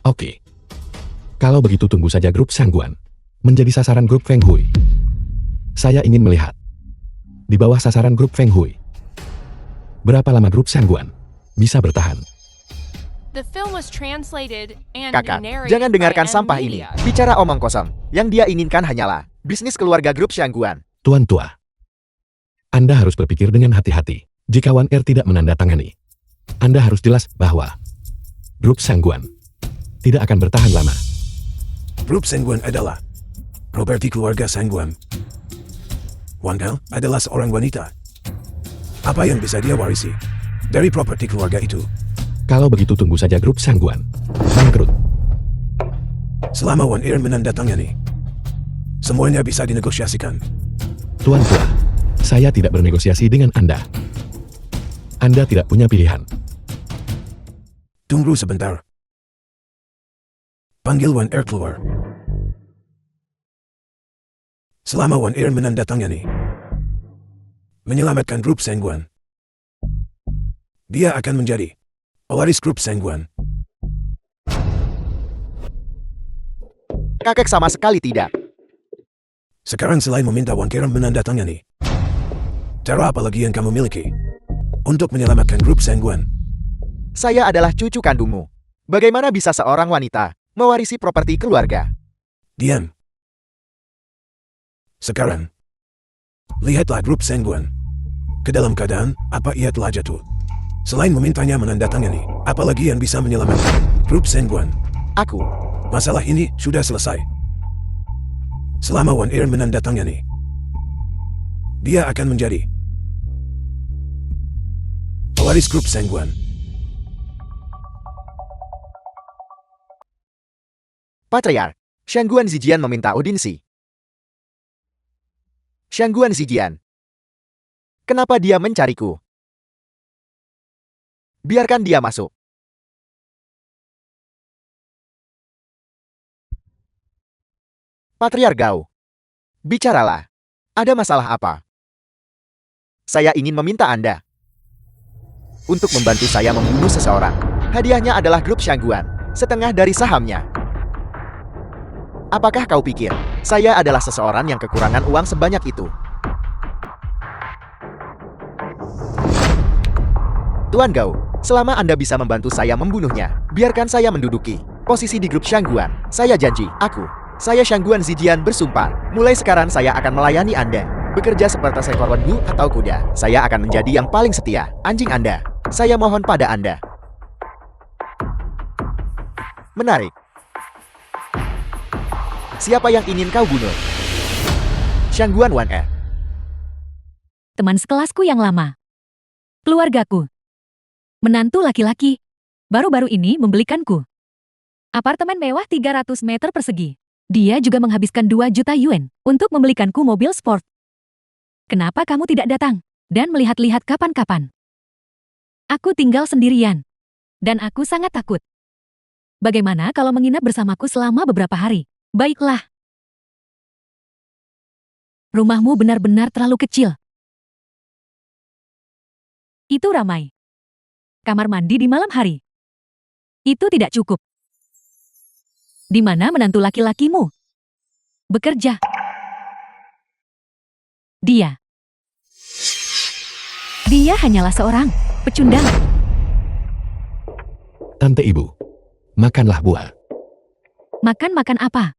Oke. Kalau begitu tunggu saja grup Sangguan menjadi sasaran grup Feng Hui. Saya ingin melihat di bawah sasaran grup Feng Hui. Berapa lama grup Sangguan bisa bertahan? The film was translated and Kakak, narrated jangan dengarkan by M sampah ini. Media. Bicara omong kosong. Yang dia inginkan hanyalah bisnis keluarga grup Sangguan. Tuan tua. Anda harus berpikir dengan hati-hati. Jika Wan R tidak menandatangani, Anda harus jelas bahwa grup Sangguan tidak akan bertahan lama. Grup Sangguan adalah properti keluarga Sangguan. Wanggal adalah seorang wanita. Apa yang bisa dia warisi dari properti keluarga itu? Kalau begitu tunggu saja grup Sangguan bangkrut. Selama Wan Ir menandatangani, semuanya bisa dinegosiasikan. Tuan tua, saya tidak bernegosiasi dengan Anda. Anda tidak punya pilihan. Tunggu sebentar. Panggil Wan Ir keluar. Selama Wan Ir menandatangani, menyelamatkan grup Sangguan, dia akan menjadi pewaris grup Sangguan. Kakek sama sekali tidak. Sekarang selain meminta Wan Ir menandatangani, cara apa lagi yang kamu miliki untuk menyelamatkan grup Sangguan? Saya adalah cucu kandungmu. Bagaimana bisa seorang wanita mewarisi properti keluarga? Diam. Sekarang, lihatlah grup Sangguan. Ke dalam keadaan apa ia telah jatuh. Selain memintanya menandatangani, apalagi yang bisa menyelamatkan grup Sangguan? Aku. Masalah ini sudah selesai. Selama Wan Ir menandatangani, dia akan menjadi pewaris grup Sangguan. Patriark, Shangguan Zijian meminta audiensi. Shangguan Zijian. Kenapa dia mencariku? Biarkan dia masuk. Patriark Gao. Bicaralah. Ada masalah apa? Saya ingin meminta Anda untuk membantu saya membunuh seseorang. Hadiahnya adalah grup Shangguan, setengah dari sahamnya. Apakah kau pikir saya adalah seseorang yang kekurangan uang sebanyak itu? Tuan Gao, selama Anda bisa membantu saya membunuhnya, biarkan saya menduduki posisi di grup Shangguan. Saya janji, saya Shangguan Zijian bersumpah, mulai sekarang saya akan melayani Anda. Bekerja seperti seekor wendu atau kuda, saya akan menjadi yang paling setia. Anjing Anda, saya mohon pada Anda. Menarik. Siapa yang ingin kau bunuh? Shangguan Wan R. Teman sekelasku yang lama. Keluargaku. Menantu laki-laki. Baru-baru ini membelikanku apartemen mewah 300 meter persegi. Dia juga menghabiskan 2 juta yuan untuk membelikanku mobil sport. Kenapa kamu tidak datang dan melihat-lihat kapan-kapan? Aku tinggal sendirian. Dan aku sangat takut. Bagaimana kalau menginap bersamaku selama beberapa hari? Baiklah. Rumahmu benar-benar terlalu kecil. Itu ramai. kamar mandi di malam hari. Itu tidak cukup. Di mana menantu laki-lakimu? Bekerja. Dia hanyalah seorang pecundang. Tante Ibu, makanlah buah. Makan apa?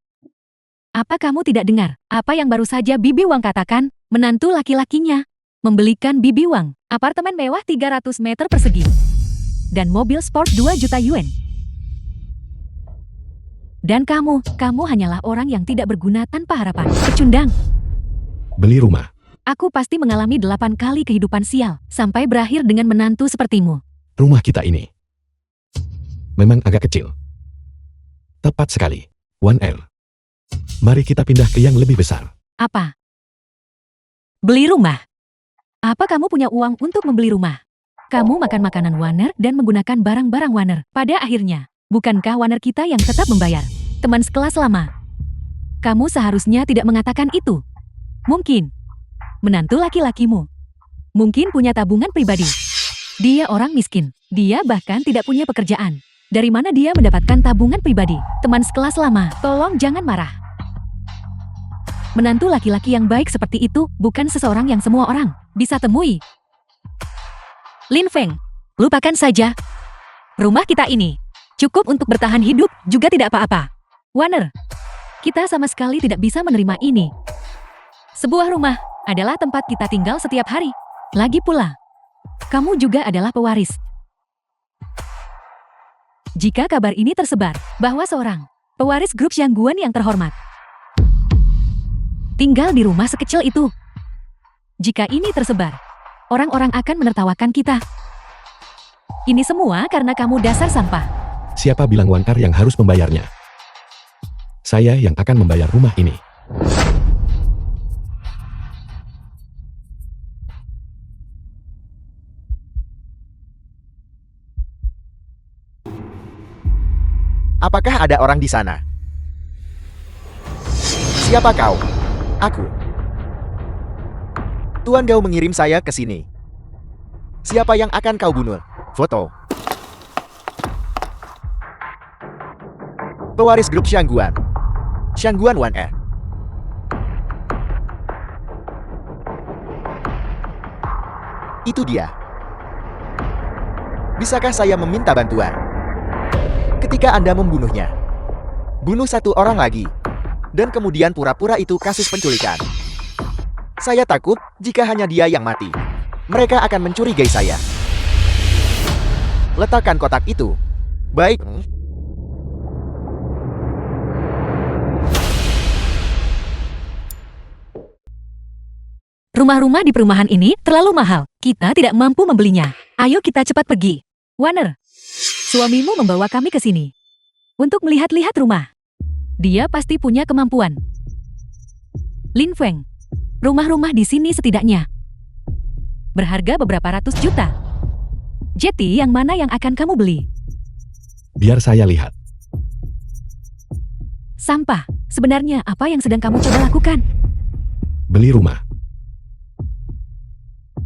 Apa kamu tidak dengar apa yang baru saja Bibi Wang katakan? Menantu laki-lakinya membelikan Bibi Wang apartemen mewah 300 meter persegi dan mobil sport 2 juta yuan. Dan kamu hanyalah orang yang tidak berguna tanpa harapan. Pecundang. Beli rumah. Aku pasti mengalami 8 kali kehidupan sial sampai berakhir dengan menantu sepertimu. Rumah kita ini memang agak kecil. Tepat sekali, 1R. Mari kita pindah ke yang lebih besar. Apa? Beli rumah? Apa kamu punya uang untuk membeli rumah? Kamu makan makanan Warner dan menggunakan barang-barang Warner. Pada akhirnya, bukankah Warner kita yang tetap membayar? Teman sekelas lama. Kamu seharusnya tidak mengatakan itu. Mungkin. Menantu laki-lakimu mungkin punya tabungan pribadi. Dia orang miskin. Dia bahkan tidak punya pekerjaan. Dari mana dia mendapatkan tabungan pribadi? Teman sekelas lama, tolong jangan marah. Menantu laki-laki yang baik seperti itu bukan seseorang yang semua orang bisa temui. Lin Feng, lupakan saja. Rumah kita ini cukup untuk bertahan hidup juga tidak apa-apa. Warner, kita sama sekali tidak bisa menerima ini. Sebuah rumah adalah tempat kita tinggal setiap hari. Lagi pula, kamu juga adalah pewaris. Jika kabar ini tersebar bahwa seorang pewaris grup Xiangguan yang terhormat tinggal di rumah sekecil itu, jika ini tersebar, orang-orang akan menertawakan kita. Ini semua karena kamu dasar sampah. Siapa bilang 1R yang harus membayarnya? Saya yang akan membayar rumah ini. Apakah ada orang di sana? Siapa kau? Aku. Tuan Gao mengirim saya ke sini. Siapa yang akan kau bunuh? Foto. Pewaris grup Xiangguan. Xiangguan 1R. Itu dia. Bisakah saya meminta bantuan? Ketika Anda membunuhnya, bunuh satu orang lagi, dan kemudian pura-pura itu kasus penculikan. Saya takut jika hanya dia yang mati, mereka akan mencurigai saya. Letakkan kotak itu. Baik. Rumah-rumah di perumahan ini terlalu mahal. Kita tidak mampu membelinya. Ayo kita cepat pergi. Warner, suamimu membawa kami ke sini untuk melihat-lihat rumah. Dia pasti punya kemampuan. Lin Feng, rumah-rumah di sini setidaknya berharga beberapa ratus juta. Jeti yang mana yang akan kamu beli? Biar saya lihat. Sampah. Sebenarnya apa yang sedang kamu coba lakukan? Beli rumah.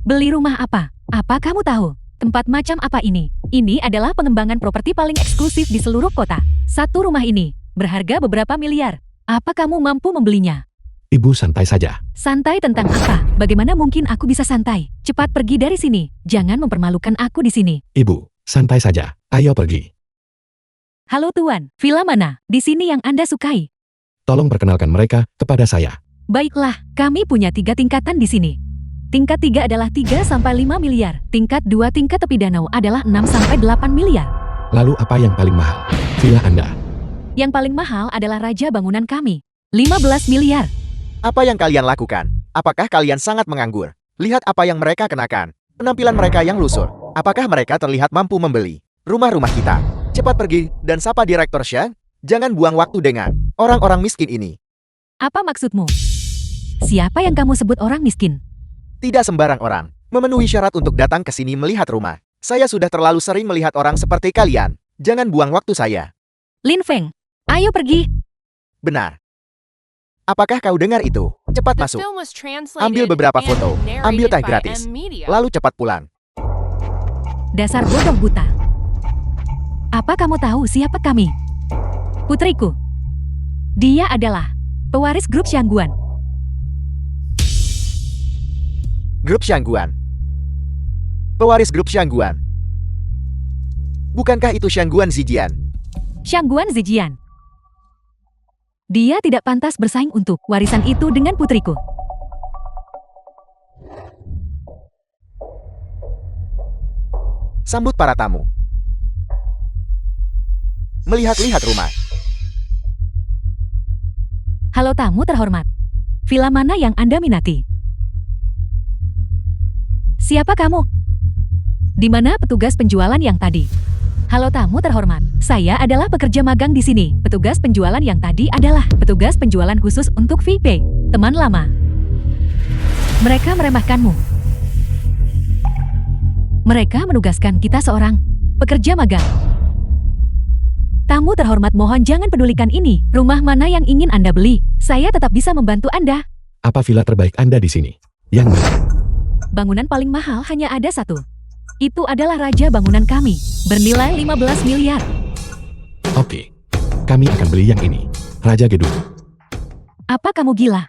Beli rumah apa? Apa kamu tahu? Tempat macam apa ini? Ini adalah pengembangan properti paling eksklusif di seluruh kota. Satu rumah ini berharga beberapa miliar. Apa kamu mampu membelinya? Ibu santai saja. Santai tentang apa? Bagaimana mungkin aku bisa santai? Cepat pergi dari sini. Jangan mempermalukan aku di sini. Ibu, santai saja. Ayo pergi. Halo Tuan, villa mana di sini yang Anda sukai? Tolong perkenalkan mereka kepada saya. Baiklah, kami punya 3 tingkatan di sini. Tingkat 3 adalah 3-5 miliar. Tingkat 2 tingkat tepi danau adalah 6-8 miliar. Lalu apa yang paling mahal? Villa Anda. Yang paling mahal adalah raja bangunan kami. 15 miliar. Apa yang kalian lakukan? Apakah kalian sangat menganggur? Lihat apa yang mereka kenakan. Penampilan mereka yang lusuh. Apakah mereka terlihat mampu membeli rumah-rumah kita? Cepat pergi dan sapa Direktur Shang. Jangan buang waktu dengan orang-orang miskin ini. Apa maksudmu? Siapa yang kamu sebut orang miskin? Tidak sembarang orang memenuhi syarat untuk datang ke sini melihat rumah. Saya sudah terlalu sering melihat orang seperti kalian. Jangan buang waktu saya. Lin Feng, ayo pergi. Benar. Apakah kau dengar itu? Cepat The masuk. film was translated Ambil beberapa and foto. narrated Ambil teh by gratis. M Media. Lalu cepat pulang. Dasar bodoh buta. Apa kamu tahu siapa kami? Putriku. Dia adalah pewaris grup Xiangguan. Grup Xiangguan. Pewaris grup Xiangguan. Bukankah itu Xiangguan Zijian? Xiangguan Zijian. Dia tidak pantas bersaing untuk warisan itu dengan putriku. Sambut para tamu. Melihat-lihat rumah. Halo tamu terhormat. Villa mana yang Anda minati? Siapa kamu? Di mana petugas penjualan yang tadi? Halo tamu terhormat. Saya adalah pekerja magang di sini. Petugas penjualan yang tadi adalah petugas penjualan khusus untuk VP, teman lama. Mereka meremehkanmu. Mereka menugaskan kita seorang pekerja magang. Tamu terhormat, mohon jangan pedulikan ini. Rumah mana yang ingin Anda beli? Saya tetap bisa membantu Anda. Apa villa terbaik Anda di sini? Yang mana? Bangunan paling mahal hanya ada satu. Itu adalah raja bangunan kami, bernilai 15 miliar. Oke. Kami akan beli yang ini. Raja Gedung. Apa kamu gila?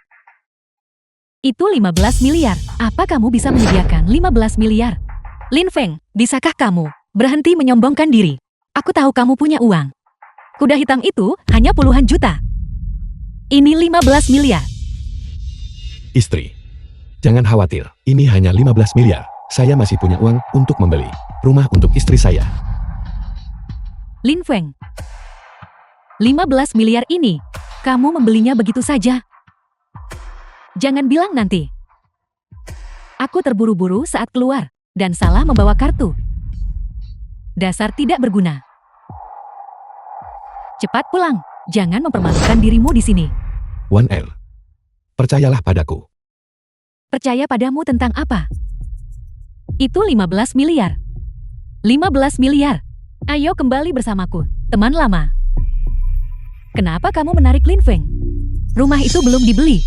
Itu 15 miliar. Apa kamu bisa menyediakan 15 miliar? Lin Feng, bisakah kamu berhenti menyombongkan diri? Aku tahu kamu punya uang. Kuda hitam itu hanya puluhan juta. Ini 15 miliar. Istri. Jangan khawatir. Ini hanya 15 miliar. Saya masih punya uang untuk membeli rumah untuk istri saya. Lin Feng, 15 miliar ini, kamu membelinya begitu saja? Jangan bilang nanti. Aku terburu-buru saat keluar, dan salah membawa kartu. Dasar tidak berguna. Cepat pulang, jangan mempermalukan dirimu di sini. 1R. Percayalah padaku. Percaya padamu tentang apa? Itu 15 miliar. 15 miliar. Ayo kembali bersamaku, teman lama. Kenapa kamu menarik Lin Feng? Rumah itu belum dibeli.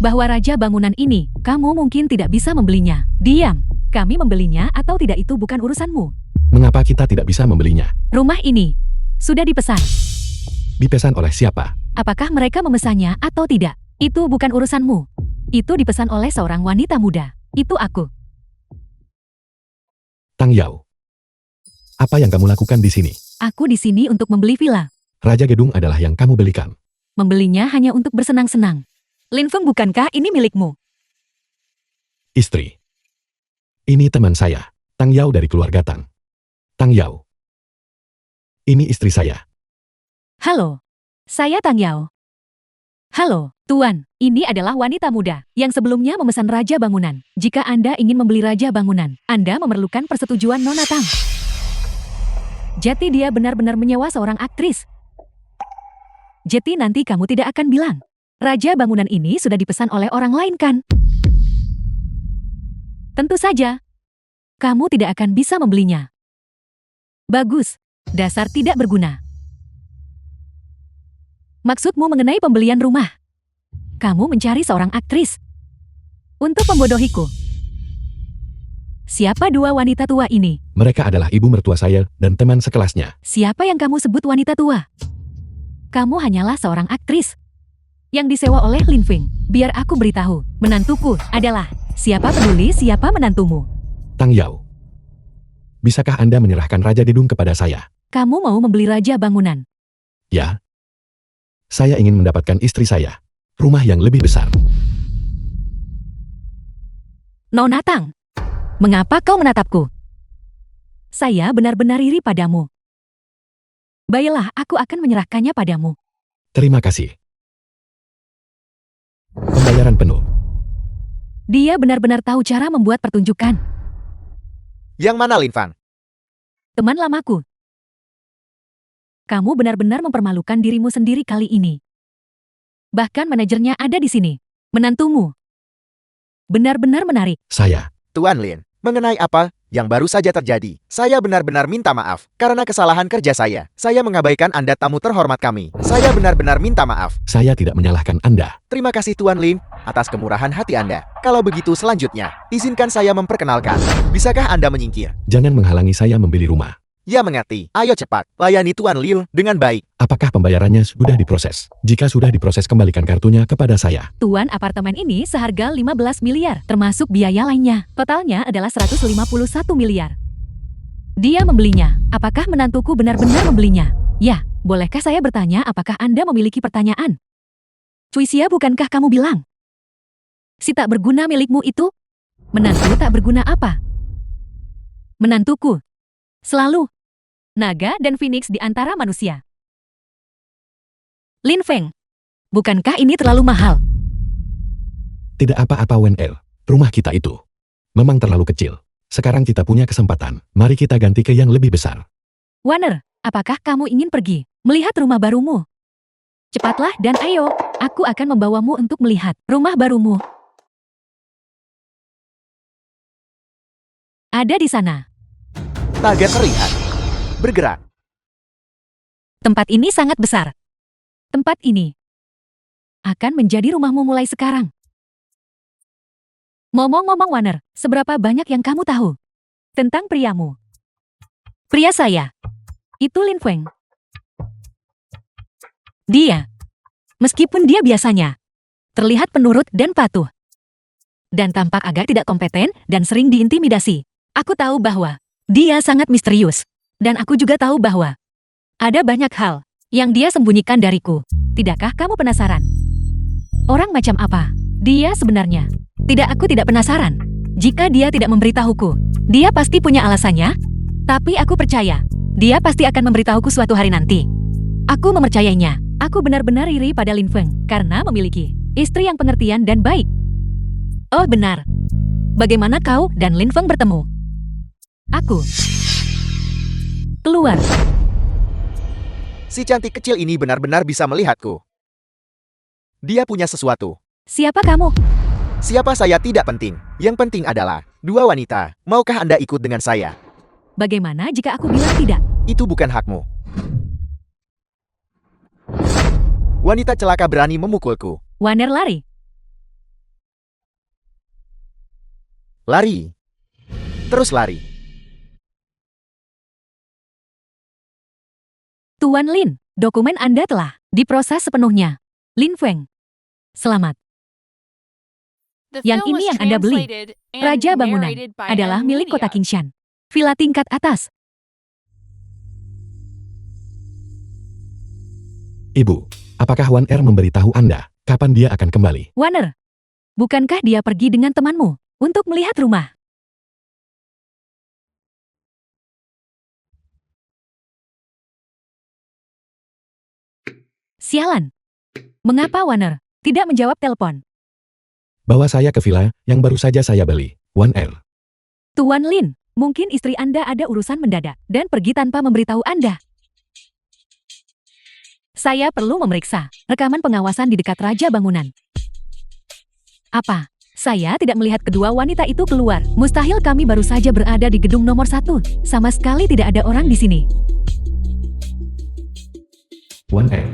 Bahwa raja bangunan ini, kamu mungkin tidak bisa membelinya. Diam. Kami membelinya atau tidak itu bukan urusanmu. Mengapa kita tidak bisa membelinya? Rumah ini sudah dipesan. Dipesan oleh siapa? Apakah mereka memesannya atau tidak? Itu bukan urusanmu. Itu dipesan oleh seorang wanita muda. Itu aku. Tang Yao. Apa yang kamu lakukan di sini? Aku di sini untuk membeli villa. Raja Gedung adalah yang kamu belikan. Membelinya hanya untuk bersenang-senang. Lin Feng, bukankah ini milikmu? Istri. Ini teman saya, Tang Yao dari keluarga Tang. Tang Yao. Ini istri saya. Halo, saya Tang Yao. Halo, Tuan, ini adalah wanita muda yang sebelumnya memesan raja bangunan. Jika Anda ingin membeli raja bangunan, Anda memerlukan persetujuan Nona Tang. Jadi dia benar-benar menyewa seorang aktris. Jadi nanti kamu tidak akan bilang, raja bangunan ini sudah dipesan oleh orang lain kan? Tentu saja, kamu tidak akan bisa membelinya. Bagus, dasar tidak berguna. Maksudmu mengenai pembelian rumah? Kamu mencari seorang aktris untuk membodohiku. Siapa dua wanita tua ini? Mereka adalah ibu mertua saya dan teman sekelasnya. Siapa yang kamu sebut wanita tua? Kamu hanyalah seorang aktris yang disewa oleh Lin Feng. Biar aku beritahu, menantuku adalah siapa peduli siapa menantumu. Tang Yao. Bisakah Anda menyerahkan Raja Gedung kepada saya? Kamu mau membeli raja bangunan? Ya. Saya ingin mendapatkan istri saya. Rumah yang lebih besar. Nona Tang, mengapa kau menatapku? Saya benar-benar iri padamu. Baiklah, aku akan menyerahkannya padamu. Terima kasih. Pembayaran penuh. Dia benar-benar tahu cara membuat pertunjukan. Yang mana Lin Fang? Teman lamaku. Kamu benar-benar mempermalukan dirimu sendiri kali ini. Bahkan manajernya ada di sini. Menantumu. Benar-benar menarik. Saya. Tuan Lin, mengenai apa yang baru saja terjadi. Saya benar-benar minta maaf. Karena kesalahan kerja saya mengabaikan Anda tamu terhormat kami. Saya benar-benar minta maaf. Saya tidak menyalahkan Anda. Terima kasih Tuan Lin, atas kemurahan hati Anda. Kalau begitu selanjutnya, izinkan saya memperkenalkan. Bisakah Anda menyingkir? Jangan menghalangi saya membeli rumah. Ya mengerti. Ayo cepat, layani Tuan Lin dengan baik. Apakah pembayarannya sudah diproses? Jika sudah diproses, kembalikan kartunya kepada saya. Tuan, apartemen ini seharga 15 miliar, termasuk biaya lainnya. Totalnya adalah 151 miliar. Dia membelinya. Apakah menantuku benar-benar membelinya? Ya, bolehkah saya bertanya apakah Anda memiliki pertanyaan? Cuisia, bukankah kamu bilang? Si tak berguna milikmu itu? Menantu tak berguna apa? Menantuku. Selalu. Naga dan Phoenix di antara manusia. Lin Feng. Bukankah ini terlalu mahal? Tidak apa-apa Wen Er. Rumah kita itu memang terlalu kecil. Sekarang kita punya kesempatan. Mari kita ganti ke yang lebih besar. Warner, apakah kamu ingin pergi melihat rumah barumu? Cepatlah dan ayo, aku akan membawamu untuk melihat rumah barumu. Ada di sana. Naga terlihat. Bergerak. Tempat ini sangat besar. Tempat ini akan menjadi rumahmu mulai sekarang. Ngomong-ngomong Warner, seberapa banyak yang kamu tahu tentang priamu? Pria saya, itu Lin Feng. Dia, meskipun dia biasanya terlihat penurut dan patuh, dan tampak agak tidak kompeten dan sering diintimidasi, aku tahu bahwa dia sangat misterius. Dan aku juga tahu bahwa ada banyak hal yang dia sembunyikan dariku. Tidakkah kamu penasaran? Orang macam apa dia sebenarnya? Aku tidak penasaran. Jika dia tidak memberitahuku, dia pasti punya alasannya. Tapi aku percaya, dia pasti akan memberitahuku suatu hari nanti. Aku mempercayainya. Aku benar-benar iri pada Lin Feng karena memiliki istri yang pengertian dan baik. Oh benar. Bagaimana kau dan Lin Feng bertemu? Aku keluar. Si cantik kecil ini benar-benar bisa melihatku. Dia punya sesuatu. Siapa kamu? Siapa saya tidak penting. Yang penting adalah dua wanita. Maukah Anda ikut dengan saya? Bagaimana jika aku bilang tidak? Itu bukan hakmu. Wanita celaka berani memukulku. Warner lari. Lari. Terus lari. Tuan Lin, dokumen Anda telah diproses sepenuhnya. Lin Feng. Selamat. The Yang film ini was yang Anda beli, translated and Raja Bangunan, narrated by adalah M milik Kota Media. Qingshan. Villa tingkat atas. Ibu, apakah Wan Er memberitahu Anda kapan dia akan kembali? Warner, bukankah dia pergi dengan temanmu untuk melihat rumah? Sialan. Mengapa Warner tidak menjawab telepon? Bawa saya ke villa yang baru saja saya beli. Wan Er. Tuan Lin, mungkin istri Anda ada urusan mendadak dan pergi tanpa memberitahu Anda. Saya perlu memeriksa rekaman pengawasan di dekat Raja Bangunan. Apa? Saya tidak melihat kedua wanita itu keluar. Mustahil, kami baru saja berada di gedung nomor 1. Sama sekali tidak ada orang di sini. Wan Er.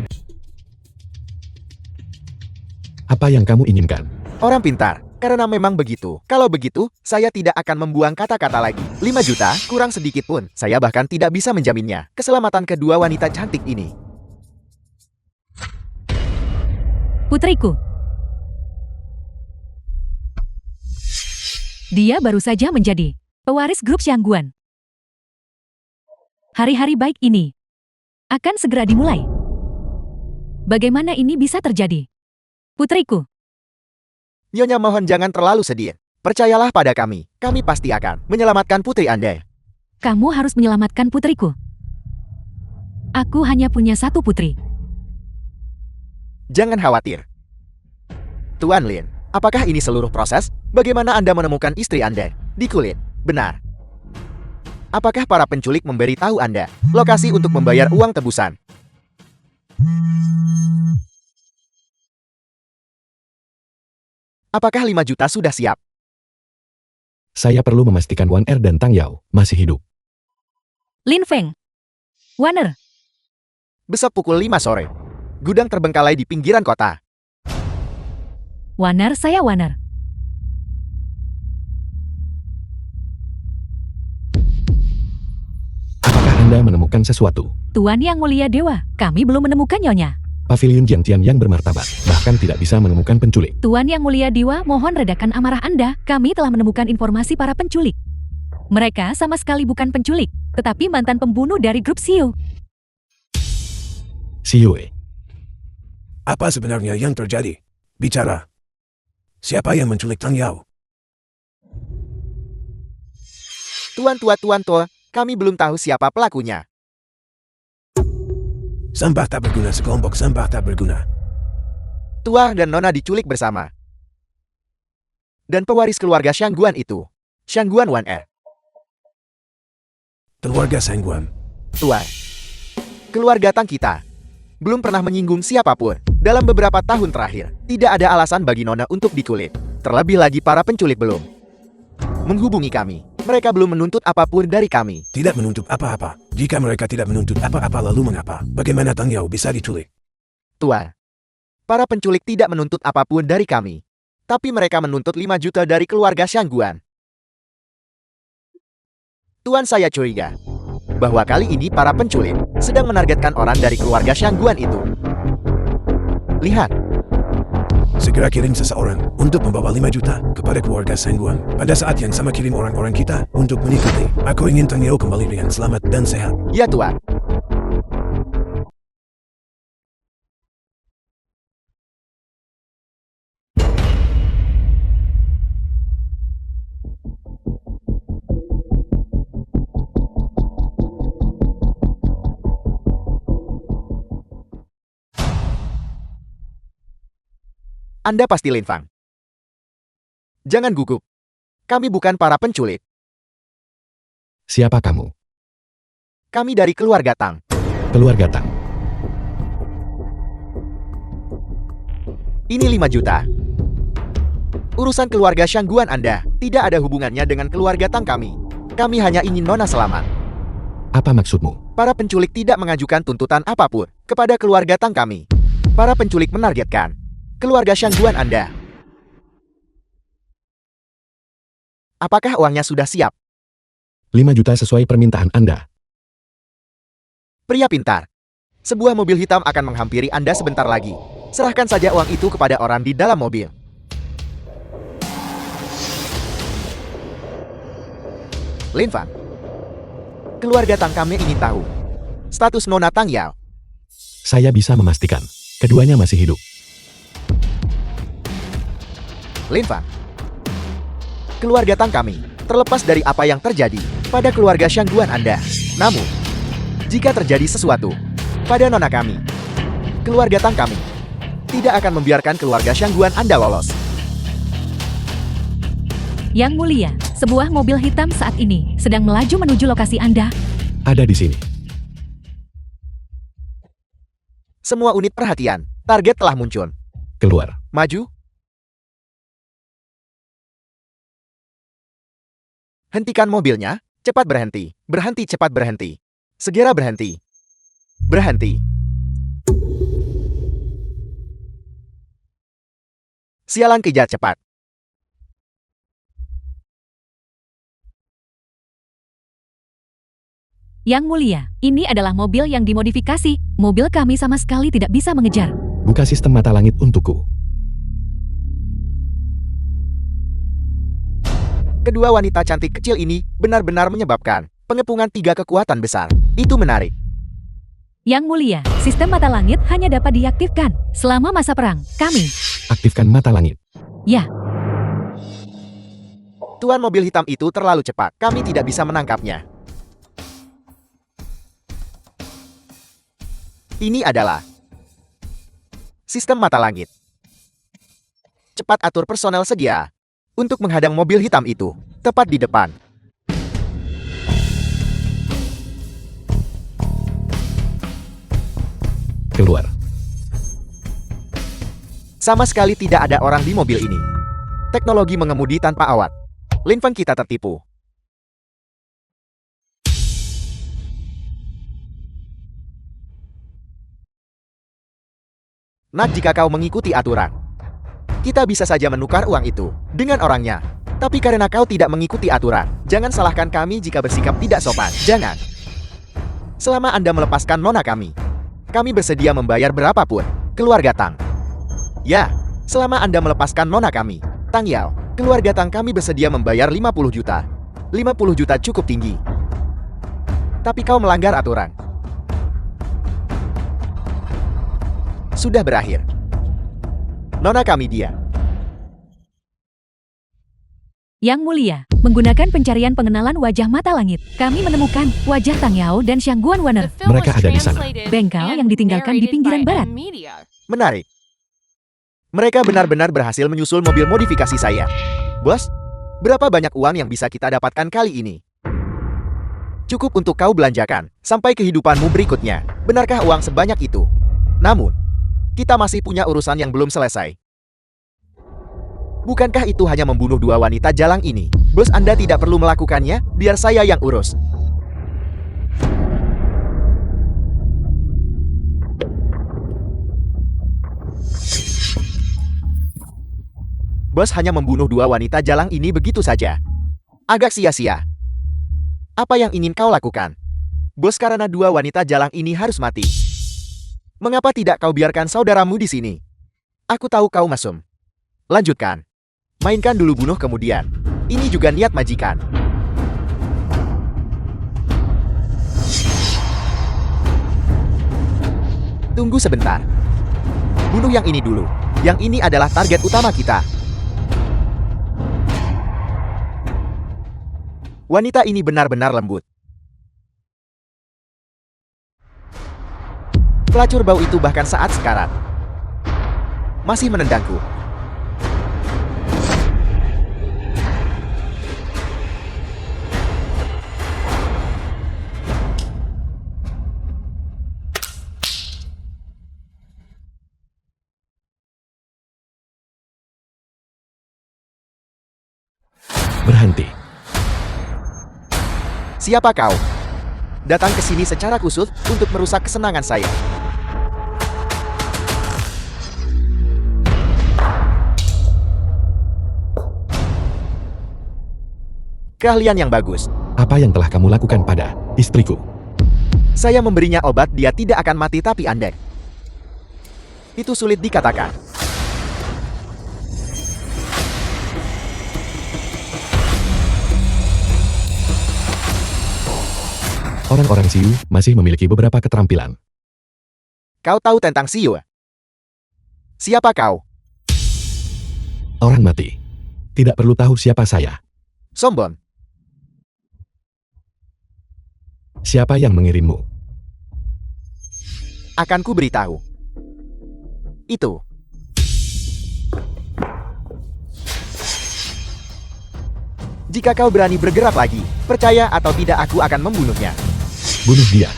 Apa yang kamu inginkan? Orang pintar. Karena memang begitu. Kalau begitu, saya tidak akan membuang kata-kata lagi. 5 juta, kurang sedikit pun. Saya bahkan tidak bisa menjaminnya. Keselamatan kedua wanita cantik ini. Putriku. Dia baru saja menjadi pewaris grup Xiangguan. Hari-hari baik ini akan segera dimulai. Bagaimana ini bisa terjadi? Putriku. Nyonya mohon jangan terlalu sedih. Percayalah pada kami. Kami pasti akan menyelamatkan putri Anda. Kamu harus menyelamatkan putriku. Aku hanya punya satu putri. Jangan khawatir. Tuan Lin, apakah ini seluruh proses? Bagaimana Anda menemukan istri Anda? Di kulit. Benar. Apakah para penculik memberitahu Anda lokasi untuk membayar uang tebusan? Apakah 5 juta sudah siap? Saya perlu memastikan Wan Er dan Tang Yao masih hidup. Lin Feng. Warner. Besok pukul 5 sore. Gudang terbengkalai di pinggiran kota. Warner, saya Warner. Apakah Anda menemukan sesuatu? Tuan Yang Mulia Dewa, kami belum menemukan nyonya. Pavilion Jiangtian yang bermartabat, bahkan tidak bisa menemukan penculik. Tuan Yang Mulia Dewa, mohon redakan amarah Anda. Kami telah menemukan informasi para penculik. Mereka sama sekali bukan penculik, tetapi mantan pembunuh dari grup Xiu. Xiue. Apa sebenarnya yang terjadi? Bicara. Siapa yang menculik Tang Yao? Tuan tua, kami belum tahu siapa pelakunya. Sampah tak berguna, sekelompok sampah tak berguna. Tua dan Nona diculik bersama. Dan pewaris keluarga Shangguan itu, Shangguan Wan Er. Keluarga Sangguan. Tua. Keluarga Tang kita belum pernah menyinggung siapapun. Dalam beberapa tahun terakhir, tidak ada alasan bagi Nona untuk diculik. Terlebih lagi para penculik belum menghubungi kami. Mereka belum menuntut apapun dari kami. Tidak menuntut apa-apa. Jika mereka tidak menuntut apa-apa lalu mengapa? Bagaimana Tang Yao bisa diculik? Tua. Para penculik tidak menuntut apapun dari kami. Tapi mereka menuntut 5 juta dari keluarga Shangguan. Tuan, saya curiga bahwa kali ini para penculik sedang menargetkan orang dari keluarga Shangguan itu. Lihat. Segera kirim seseorang untuk membawa 5 juta kepada keluarga Sangguan. Pada saat yang sama kirim orang-orang kita untuk mengikuti. Aku ingin Tang Yao kembali dengan selamat dan sehat. Ya, Tuan. Anda pasti Lin Fang. Jangan gugup. Kami bukan para penculik. Siapa kamu? Kami dari keluarga Tang. Keluarga Tang. Ini 5 juta. Urusan keluarga Shangguan Anda tidak ada hubungannya dengan keluarga Tang kami. Kami hanya ingin Nona selamat. Apa maksudmu? Para penculik tidak mengajukan tuntutan apapun kepada keluarga Tang kami. Para penculik menargetkan keluarga Shangguan Anda. Apakah uangnya sudah siap? 5 juta sesuai permintaan Anda. Pria pintar. Sebuah mobil hitam akan menghampiri Anda sebentar lagi. Serahkan saja uang itu kepada orang di dalam mobil. Lin Fang. Keluarga Tang kami ingin tahu status Nona Tang Yao. Saya bisa memastikan, keduanya masih hidup. Lin Fang. Keluarga Tang kami terlepas dari apa yang terjadi pada keluarga Shangguan Anda. Namun, jika terjadi sesuatu pada Nona kami, keluarga Tang kami tidak akan membiarkan keluarga Shangguan Anda lolos. Yang Mulia, sebuah mobil hitam saat ini sedang melaju menuju lokasi Anda. Ada di sini. Semua unit perhatian, target telah muncul. Keluar. Maju. Hentikan mobilnya, cepat berhenti. Berhenti, cepat berhenti. Segera berhenti. Berhenti. Sialan, kejar cepat. Yang Mulia, ini adalah mobil yang dimodifikasi. Mobil kami sama sekali tidak bisa mengejar. Buka sistem mata langit untukku. Kedua wanita cantik kecil ini benar-benar menyebabkan pengepungan 3 kekuatan besar. Itu menarik. Yang Mulia, sistem mata langit hanya dapat diaktifkan selama masa perang. Kami. Aktifkan mata langit. Ya, Tuan, mobil hitam itu terlalu cepat. Kami tidak bisa menangkapnya. Ini adalah sistem mata langit. Cepat atur personel sedia untuk menghadang mobil hitam itu, tepat di depan. Keluar. Sama sekali tidak ada orang di mobil ini. Teknologi mengemudi tanpa awak. Lin Feng kita tertipu. Nak, jika kau mengikuti aturan, kita bisa saja menukar uang itu dengan orangnya. Tapi karena kau tidak mengikuti aturan, jangan salahkan kami jika bersikap tidak sopan. Jangan. Selama Anda melepaskan nona kami bersedia membayar berapapun. Keluarga Tang. Ya, selama Anda melepaskan nona kami, Tang Yao, keluarga Tang kami bersedia membayar 50 juta. 50 juta cukup tinggi. Tapi kau melanggar aturan. Sudah berakhir. Nona kami dia. Yang Mulia, menggunakan pencarian pengenalan wajah mata langit, kami menemukan wajah Tang Yao dan Xiangguan The Warner. film Mereka was ada di sana. translated Bengkel and yang ditinggalkan di narrated pinggiran by barat. M-Media. Menarik. Mereka benar-benar berhasil menyusul mobil modifikasi saya. Bos, berapa banyak uang yang bisa kita dapatkan kali ini? Cukup untuk kau belanjakan sampai kehidupanmu berikutnya. Benarkah uang sebanyak itu? Namun, kita masih punya urusan yang belum selesai. Bukankah itu hanya membunuh dua wanita jalang ini? Bos, Anda tidak perlu melakukannya, biar saya yang urus. Bos hanya membunuh dua wanita jalang ini begitu saja. Agak sia-sia. Apa yang ingin kau lakukan? Bos, karena dua wanita jalang ini harus mati. Mengapa tidak kau biarkan saudaramu di sini? Aku tahu kau mesum. Lanjutkan. Mainkan dulu bunuh kemudian. Ini juga niat majikan. Tunggu sebentar. Bunuh yang ini dulu. Yang ini adalah target utama kita. Wanita ini benar-benar lembut. Pelacur bau itu bahkan saat sekarat masih menendangku. Berhenti. Siapa kau? Datang ke sini secara khusus untuk merusak kesenangan saya. Keahlian yang bagus. Apa yang telah kamu lakukan pada istriku? Saya memberinya obat, dia tidak akan mati tapi andek. Itu sulit dikatakan. Orang-orang Siu masih memiliki beberapa keterampilan. Kau tahu tentang Siu? Siapa kau? Orang mati. Tidak perlu tahu siapa saya. Sombong. Siapa yang mengirimmu? Akan ku beritahu. Itu. Jika kau berani bergerak lagi, percaya atau tidak aku akan membunuhnya. Bunuh dia.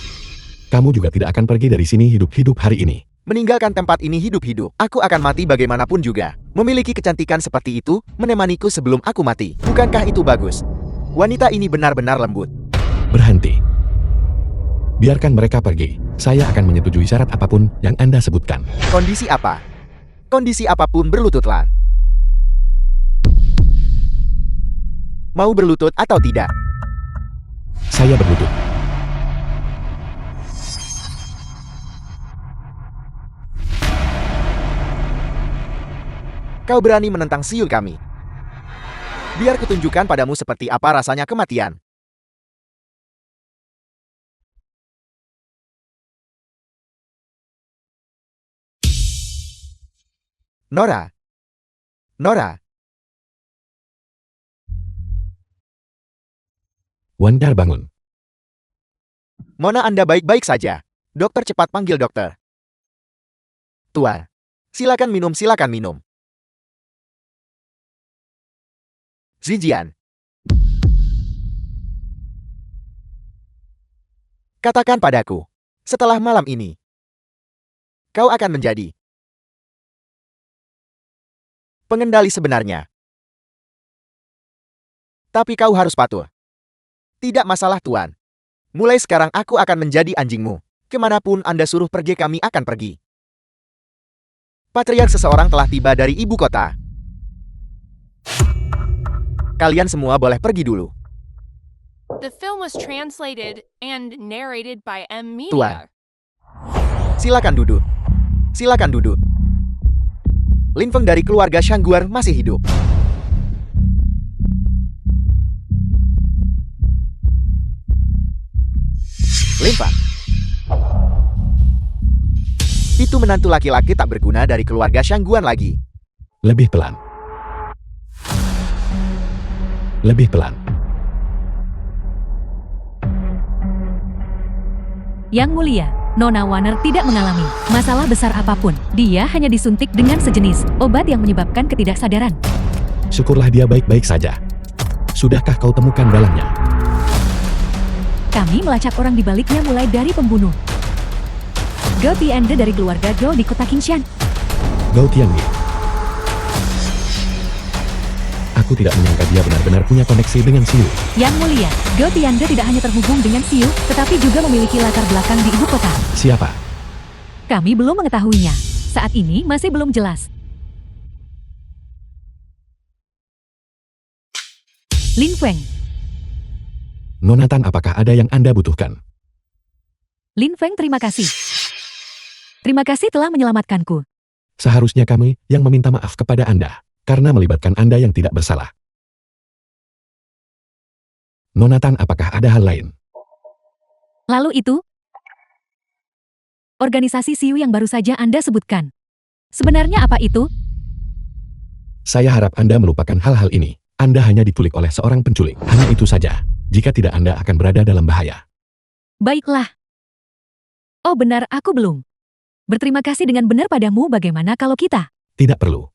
Kamu juga tidak akan pergi dari sini hidup-hidup hari ini. Meninggalkan tempat ini hidup-hidup. Aku akan mati bagaimanapun juga. Memiliki kecantikan seperti itu, menemaniku sebelum aku mati. Bukankah itu bagus? Wanita ini benar-benar lembut. Berhenti. Biarkan mereka pergi. Saya akan menyetujui syarat apapun yang Anda sebutkan. Kondisi apa? Kondisi apapun berlututlah. Mau berlutut atau tidak? Saya berlutut. Kau berani menentang siul kami. Biar kutunjukkan padamu seperti apa rasanya kematian. Nora. Nora. Wandar bangun. Mona, Anda baik-baik saja. Dokter, cepat panggil dokter. Tuan. Silakan minum, silakan minum. Zijian. Katakan padaku, setelah malam ini, kau akan menjadi pengendali sebenarnya. Tapi kau harus patuh. Tidak masalah, Tuan. Mulai sekarang aku akan menjadi anjingmu. Kemanapun Anda suruh pergi, kami akan pergi. Patriark seseorang telah tiba dari ibu kota. Kalian semua boleh pergi dulu. The film was translated and narrated by M Tuan. Media. Silakan duduk. Silakan duduk. Lin Feng dari keluarga Shangguan masih hidup. Lin Feng. Itu menantu laki-laki tak berguna dari keluarga Shangguan lagi. Lebih pelan. Lebih pelan. Yang Mulia, Nona Warner tidak mengalami masalah besar apapun. Dia hanya disuntik dengan sejenis obat yang menyebabkan ketidaksadaran. Syukurlah dia baik-baik saja. Sudahkah kau temukan dalangnya? Kami melacak orang di baliknya mulai dari pembunuh Gao Tiande dari keluarga Gao di kota Qingshan. Gao Tianyi. Aku tidak menyangka dia benar-benar punya koneksi dengan Siu. Yang Mulia, Gao Tiande tidak hanya terhubung dengan Siu, tetapi juga memiliki latar belakang di ibu kota. Siapa? Kami belum mengetahuinya. Saat ini masih belum jelas. Lin Feng. Nona Tan, apakah ada yang Anda butuhkan? Lin Feng, terima kasih. Terima kasih telah menyelamatkanku. Seharusnya kami yang meminta maaf kepada Anda, karena melibatkan Anda yang tidak bersalah. Nona Tan, apakah ada hal lain? Lalu itu? Organisasi Siu yang baru saja Anda sebutkan. Sebenarnya apa itu? Saya harap Anda melupakan hal-hal ini. Anda hanya diculik oleh seorang penculik. Hanya itu saja. Jika tidak, Anda akan berada dalam bahaya. Baiklah. Oh benar, aku belum. Berterima kasih dengan benar padamu. Bagaimana kalau kita? Tidak perlu.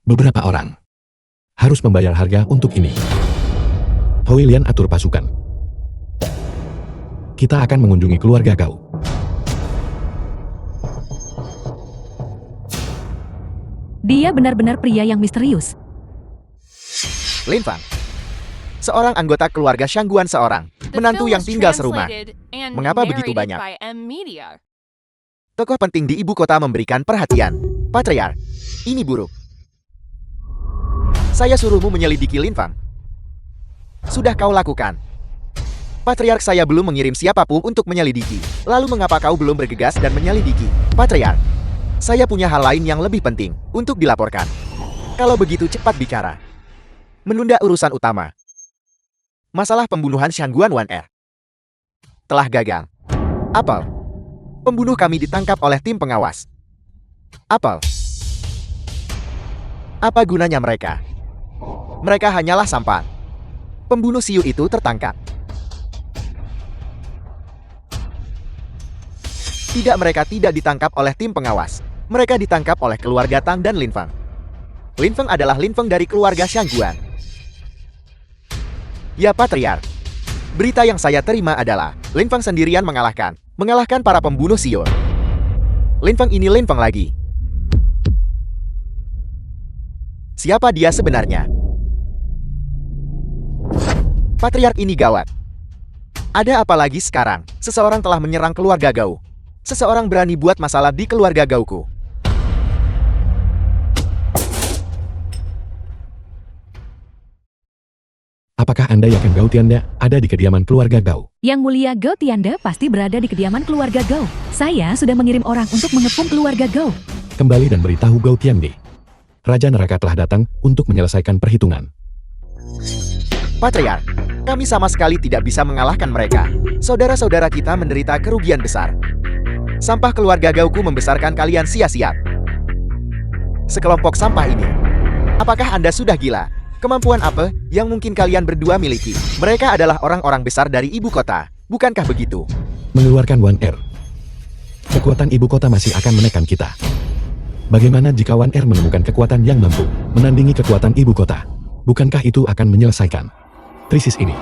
Beberapa orang harus membayar harga untuk ini. Hui Lian, atur pasukan. Kita akan mengunjungi keluarga Gao. Dia benar-benar pria yang misterius. Lin Feng. Seorang anggota keluarga Shangguan seorang. The Menantu film yang was tinggal serumah. translated and Mengapa begitu narrated banyak? by M Media. Tokoh penting di ibu kota memberikan perhatian. Patriark, ini buruk. Saya suruhmu menyelidiki Lin Feng. Sudah kau lakukan. Patriark, saya belum mengirim siapapun untuk menyelidiki. Lalu mengapa kau belum bergegas dan menyelidiki? Patriark, saya punya hal lain yang lebih penting untuk dilaporkan. Kalau begitu cepat bicara. Menunda urusan utama. Masalah pembunuhan Shangguan Wan telah gagal. Apel. Pembunuh kami ditangkap oleh tim pengawas. Apel. Apa gunanya mereka? Mereka hanyalah sampan. Pembunuh Siu itu tertangkap. Tidak, mereka tidak ditangkap oleh tim pengawas. Mereka ditangkap oleh keluarga Tang dan Lin Feng. Lin Feng adalah Lin Feng dari keluarga Shangguan. Ya Patriark. Berita yang saya terima adalah Lin Feng sendirian mengalahkan para pembunuh Siu. Lin Feng ini Lin Feng lagi. Siapa dia sebenarnya? Patriark ini gawat. Ada apa lagi sekarang? Seseorang telah menyerang keluarga Gao. Seseorang berani buat masalah di keluarga Gauku. Apakah Anda yakin Gao Tianda ada di kediaman keluarga Gao? Yang Mulia, Gao Tianda pasti berada di kediaman keluarga Gao. Saya sudah mengirim orang untuk mengepung keluarga Gao. Kembali dan beritahu Gao Tiandi. Raja Neraka telah datang untuk menyelesaikan perhitungan. Patriark, kami sama sekali tidak bisa mengalahkan mereka. Saudara-saudara kita menderita kerugian besar. Sampah keluarga Gauku membesarkan kalian sia-sia. Sekelompok sampah ini. Apakah Anda sudah gila? Kemampuan apa yang mungkin kalian berdua miliki? Mereka adalah orang-orang besar dari ibu kota. Bukankah begitu? Mengeluarkan Wan Er. Kekuatan ibu kota masih akan menekan kita. Bagaimana jika Wan Er menemukan kekuatan yang mampu menandingi kekuatan ibu kota? Bukankah itu akan menyelesaikan krisis ini?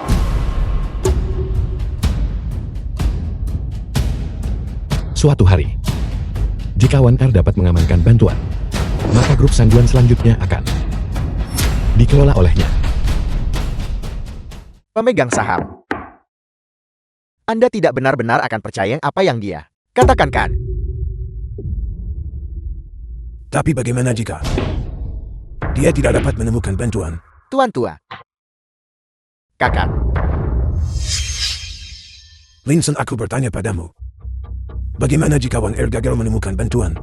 Suatu hari, jika Wan Er dapat mengamankan bantuan, maka grup Shangguan selanjutnya akan dikelola olehnya. pemegang saham. Anda tidak benar-benar akan percaya apa yang dia katakan kan? Tapi bagaimana jika dia tidak dapat menemukan bantuan? Tuan tua. Kakak. Linson, aku bertanya padamu. Bagaimana jika One Air gagal menemukan bantuan?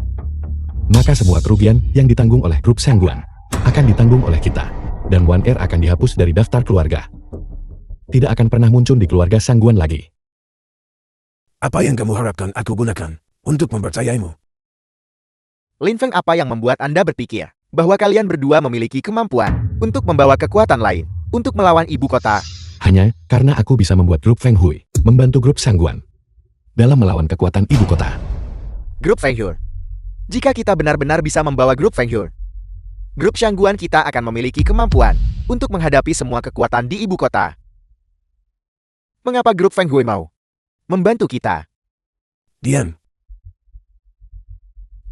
Maka semua kerugian yang ditanggung oleh grup Sangguan akan ditanggung oleh kita. Dan One Air akan dihapus dari daftar keluarga. Tidak akan pernah muncul di keluarga Sangguan lagi. Apa yang kamu harapkan aku gunakan untuk mempercayaimu? Lin Feng, apa yang membuat Anda berpikir bahwa kalian berdua memiliki kemampuan untuk membawa kekuatan lain untuk melawan ibu kota? Hanya karena aku bisa membuat grup Feng Hui membantu grup Sangguan dalam melawan kekuatan ibu kota. Grup Feng Hui. Jika kita benar-benar bisa membawa grup Feng Hui, grup Sangguan kita akan memiliki kemampuan untuk menghadapi semua kekuatan di ibu kota. Mengapa grup Feng Hui mau membantu kita? Diam.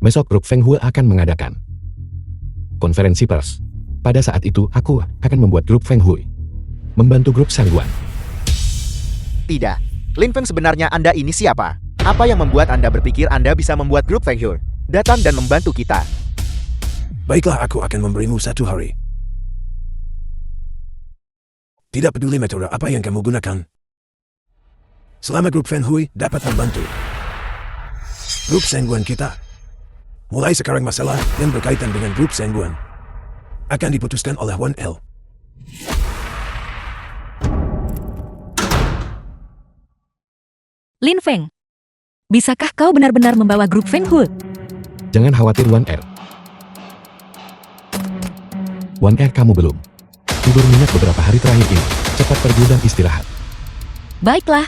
Besok grup Feng Hui akan mengadakan konferensi pers. Pada saat itu aku akan membuat grup Feng Hui membantu grup Sangguan. Tidak. Lin Feng, sebenarnya Anda ini siapa? Apa yang membuat Anda berpikir Anda bisa membuat grup Feng Hui datang dan membantu kita? Baiklah, aku akan memberimu 1 hari. Tidak peduli metode apa yang kamu gunakan. Selama grup Feng Hui dapat membantu grup Sangguan kita. Mulai sekarang masalah yang berkaitan dengan grup Sangguan akan diputuskan oleh One L. Lin Feng, bisakah kau benar-benar membawa grup Feng Hui? Jangan khawatir One Air. One Air, kamu belum tidur nyenyak beberapa hari terakhir ini. Cepat pergi dan istirahat. Baiklah.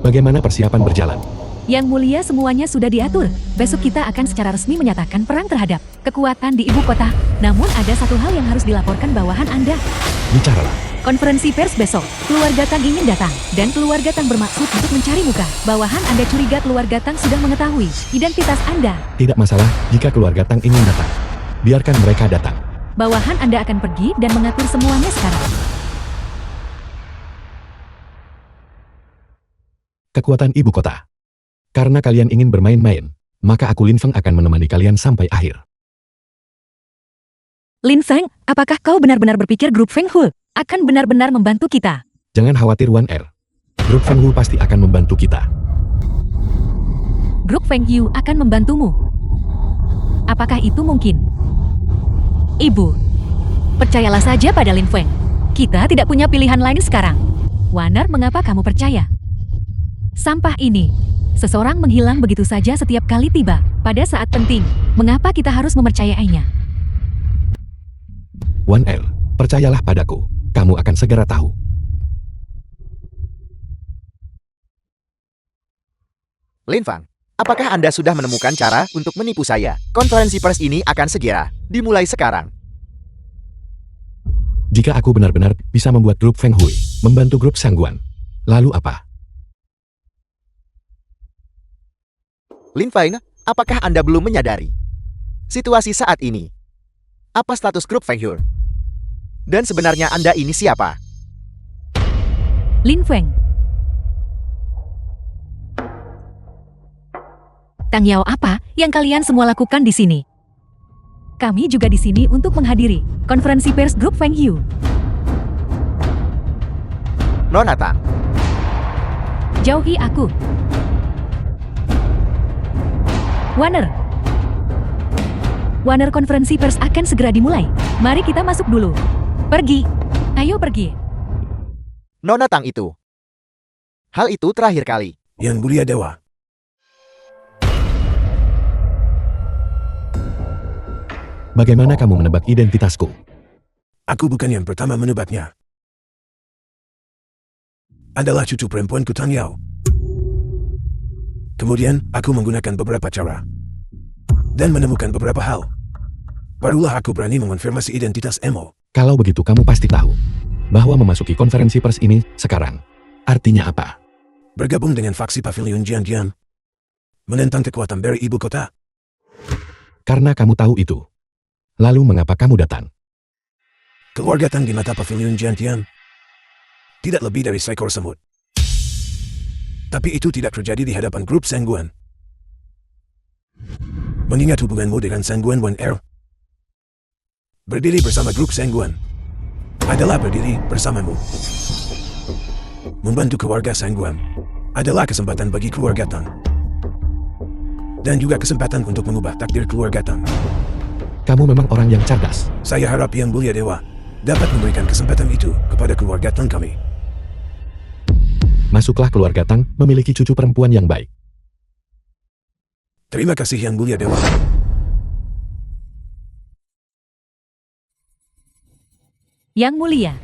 Bagaimana persiapan berjalan? Yang mulia, semuanya sudah diatur. Besok kita akan secara resmi menyatakan perang terhadap kekuatan di ibu kota. Namun ada satu hal yang harus dilaporkan bawahan Anda. Bicaralah. Konferensi pers besok. Keluarga Tang ingin datang. Dan keluarga Tang bermaksud untuk mencari muka. Bawahan Anda curiga keluarga Tang sudah mengetahui identitas Anda. Tidak masalah jika keluarga Tang ingin datang. Biarkan mereka datang. Bawahan Anda akan pergi dan mengatur semuanya sekarang. Kekuatan ibu kota. Karena kalian ingin bermain-main, maka aku Lin Feng akan menemani kalian sampai akhir. Lin Feng, apakah kau benar-benar berpikir grup Feng Hui akan benar-benar membantu kita? Jangan khawatir One Air. Grup Feng Hui pasti akan membantu kita. Grup Feng Hui akan membantumu. Apakah itu mungkin? Ibu, percayalah saja pada Lin Feng. Kita tidak punya pilihan lain sekarang. Warner, mengapa kamu percaya? Sampah ini. Seseorang menghilang begitu saja setiap kali tiba pada saat penting. Mengapa kita harus mempercayainya? One Air, percayalah padaku. Kamu akan segera tahu. Lin Feng, apakah Anda sudah menemukan cara untuk menipu saya? Konferensi pers ini akan segera dimulai sekarang. Jika aku benar-benar bisa membuat grup Feng Hui membantu grup Sangguan, lalu apa? Lin Feng, apakah Anda belum menyadari situasi saat ini? Apa status grup Feng Hui? Dan sebenarnya Anda ini siapa? Lin Feng. Tang Yao, apa yang kalian semua lakukan di sini? Kami juga di sini untuk menghadiri konferensi pers grup Feng Hui. Nona Tang, Jauhi aku. Warner. Warner, konferensi pers akan segera dimulai. Mari kita masuk dulu. Pergi. Ayo pergi. Nona Tang itu. Hal itu terakhir kali. Yang mulia Dewa. Bagaimana kamu menebak identitasku? Aku bukan yang pertama menebaknya. Adalah cucu perempuanku Tang Yao. Kemudian, aku menggunakan beberapa cara dan menemukan beberapa hal. Barulah aku berani mengonfirmasi identitas Emo. Kalau begitu kamu pasti tahu bahwa memasuki konferensi pers ini sekarang artinya apa? Bergabung dengan faksi Pavilion Jian, menentang kekuatan dari ibu kota. Karena kamu tahu itu. Lalu mengapa kamu datang? Keluarga Tang di mata Pavilion Jian tidak lebih dari seekor semut. Tapi itu tidak terjadi di hadapan grup Sangguan. Mengingat hubunganmu dengan Sangguan Wan Er, berdiri bersama grup Sangguan adalah berdiri bersamamu. Membantu keluarga Sangguan adalah kesempatan bagi keluarga Tang. Dan juga kesempatan untuk mengubah takdir keluarga Tang. Kamu memang orang yang cerdas. Saya harap Yang Mulia Dewa dapat memberikan kesempatan itu kepada keluarga Tang kami. Masuklah keluarga Tang memiliki cucu perempuan yang baik. Terima kasih Yang Mulia Dewa. Yang Mulia,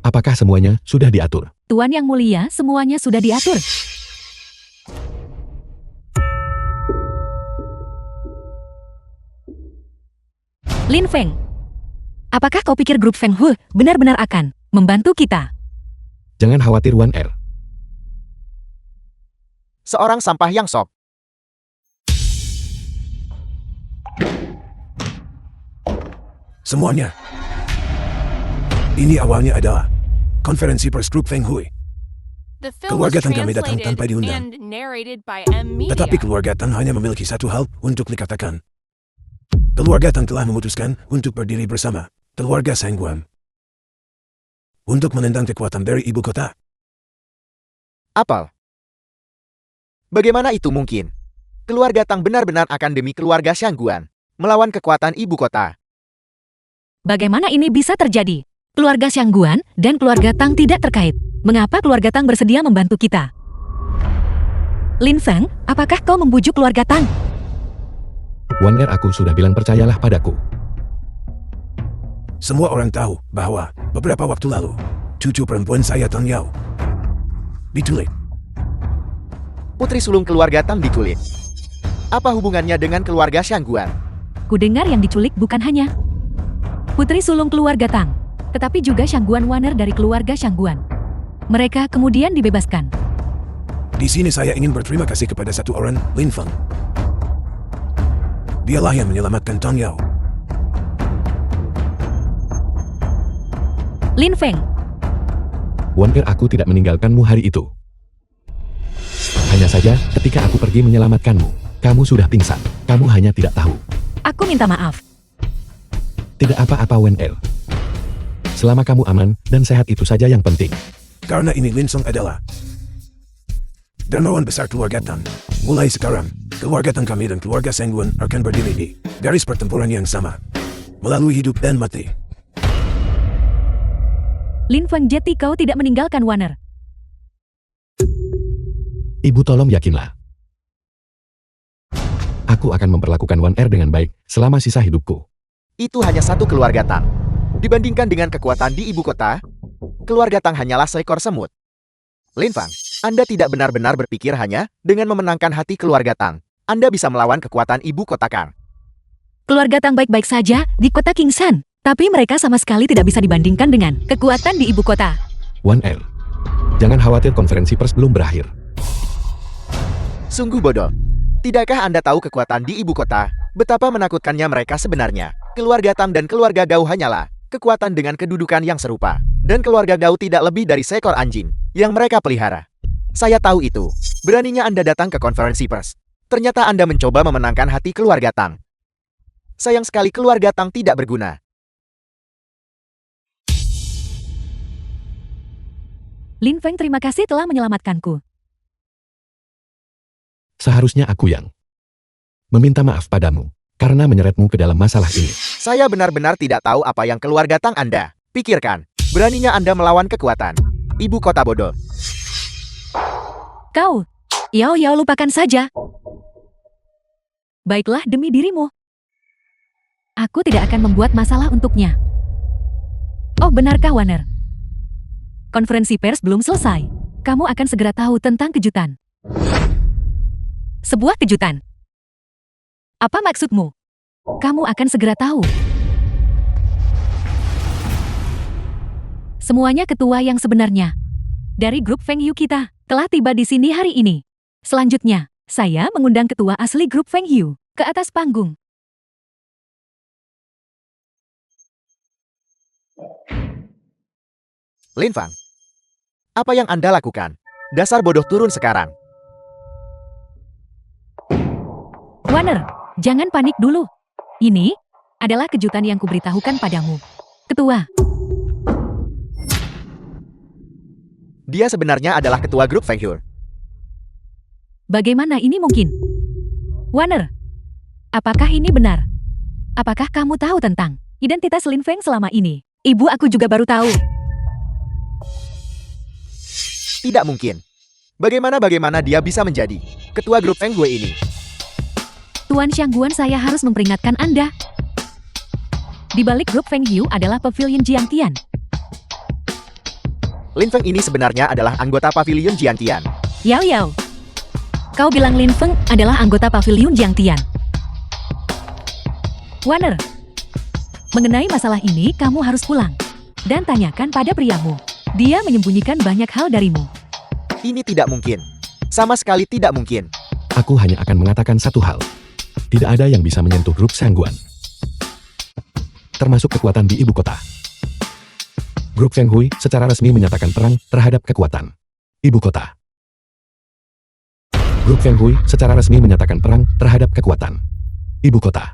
Apakah semuanya sudah diatur? Tuan Yang Mulia, semuanya sudah diatur. Lin Feng, apakah kau pikir grup Feng Hu benar-benar akan membantu kita? Jangan khawatir Wan Er. Seorang sampah yang sop. Semuanya. Ini awalnya adalah konferensi pers grup Feng Hui. The film was Keluarga Tang kami datang translated tanpa diundang. and narrated by M Media. Tetapi keluarga Tang hanya memiliki satu hal untuk dikatakan. Keluarga Tang telah memutuskan untuk berdiri bersama keluarga Sangguan untuk menentang kekuatan dari ibu kota. Apel. Bagaimana itu mungkin? Keluarga Tang benar-benar akan demi keluarga Sangguan melawan kekuatan ibu kota. Bagaimana ini bisa terjadi? Keluarga Sangguan dan keluarga Tang tidak terkait. Mengapa keluarga Tang bersedia membantu kita? Lin Feng, apakah kau membujuk keluarga Tang? Wan Er, aku sudah bilang percayalah padaku. Semua orang tahu bahwa beberapa waktu lalu cucu perempuan saya Tang Yao diculik. Putri sulung keluarga Tang diculik. Apa hubungannya dengan keluarga Sangguan? Kudengar yang diculik bukan hanya putri sulung keluarga Tang, tetapi juga Sangguan Waner dari keluarga Sangguan. Mereka kemudian dibebaskan. Di sini saya ingin berterima kasih kepada satu orang, Lin Feng. Dialah yang menyelamatkan Tang Yao. Lin Feng, Wan Er, aku tidak meninggalkanmu hari itu. Hanya saja, ketika aku pergi menyelamatkanmu, kamu sudah pingsan. Kamu hanya tidak tahu. aku minta maaf. Tidak apa-apa Wan Er. Selama kamu aman dan sehat itu saja yang penting. Karena ini Lin Song adalah dermawan besar keluarga Tang. Mulai sekarang, keluarga Tang kami dan keluarga Sangguan akan berdiri di garis pertempuran yang sama, melalui hidup dan mati. Lin Feng, jadi kau tidak meninggalkan Waner. Ibu tolong yakinlah. Aku akan memperlakukan Wan Er dengan baik selama sisa hidupku. Itu hanya satu keluarga Tang. Dibandingkan dengan kekuatan di ibu kota, keluarga Tang hanyalah seekor semut. Lin Feng, Anda tidak benar-benar berpikir hanya dengan memenangkan hati keluarga Tang, Anda bisa melawan kekuatan ibu kota Kang. Keluarga Tang baik-baik saja di kota Kingsan, tapi mereka sama sekali tidak bisa dibandingkan dengan kekuatan di ibu kota. Wan Er, jangan khawatir, konferensi pers belum berakhir. Sungguh bodoh. Tidakkah Anda tahu kekuatan di ibu kota? Betapa menakutkannya mereka sebenarnya. Keluarga Tang dan keluarga Gao hanyalah kekuatan dengan kedudukan yang serupa. Dan keluarga Gao tidak lebih dari seekor anjing yang mereka pelihara. Saya tahu itu. Beraninya Anda datang ke konferensi pers. Ternyata Anda mencoba memenangkan hati keluarga Tang. Sayang sekali keluarga Tang tidak berguna. Lin Feng, terima kasih telah menyelamatkanku. Seharusnya aku yang meminta maaf padamu karena menyeretmu ke dalam masalah ini. Saya benar-benar tidak tahu apa yang keluarga Tang Anda pikirkan. Beraninya Anda melawan kekuatan ibu kota bodoh. Kau, Yao lupakan saja. Baiklah demi dirimu. Aku tidak akan membuat masalah untuknya. Oh benarkah Waner? Konferensi pers belum selesai. Kamu akan segera tahu tentang kejutan. Sebuah kejutan. Apa maksudmu? Kamu akan segera tahu. Semuanya ketua yang sebenarnya dari grup Feng Yu kita. telah tiba di sini hari ini. Selanjutnya, saya mengundang ketua asli grup Feng Yu ke atas panggung. Lin Fang, apa yang Anda lakukan? Dasar bodoh, turun sekarang. Warner, jangan panik dulu. Ini adalah kejutan yang kuberitahukan padamu. Ketua, Dia sebenarnya adalah ketua grup Feng Yu. bagaimana ini mungkin? Warner, apakah ini benar? Apakah kamu tahu tentang identitas Lin Feng selama ini? Ibu aku juga baru tahu. Tidak mungkin. Bagaimana dia bisa menjadi ketua grup Feng Hui ini? Tuan Xiangguan, saya harus memperingatkan Anda. Di balik grup Feng Yu adalah Pavilion Jiangtian. Lin Feng ini sebenarnya adalah anggota Pavilion Jiangtian. Yao Yao, kau bilang Lin Feng adalah anggota Pavilion Jiangtian. Warner, mengenai masalah ini kamu harus pulang dan tanyakan pada priamu. Dia menyembunyikan banyak hal darimu. Ini tidak mungkin. Sama sekali tidak mungkin. Aku hanya akan mengatakan satu hal. Tidak ada yang bisa menyentuh grup Xiangguan. Termasuk kekuatan di ibu kota. Grup Feng Hui secara resmi menyatakan perang terhadap kekuatan ibu kota. Grup Feng Hui secara resmi menyatakan perang terhadap kekuatan ibu kota.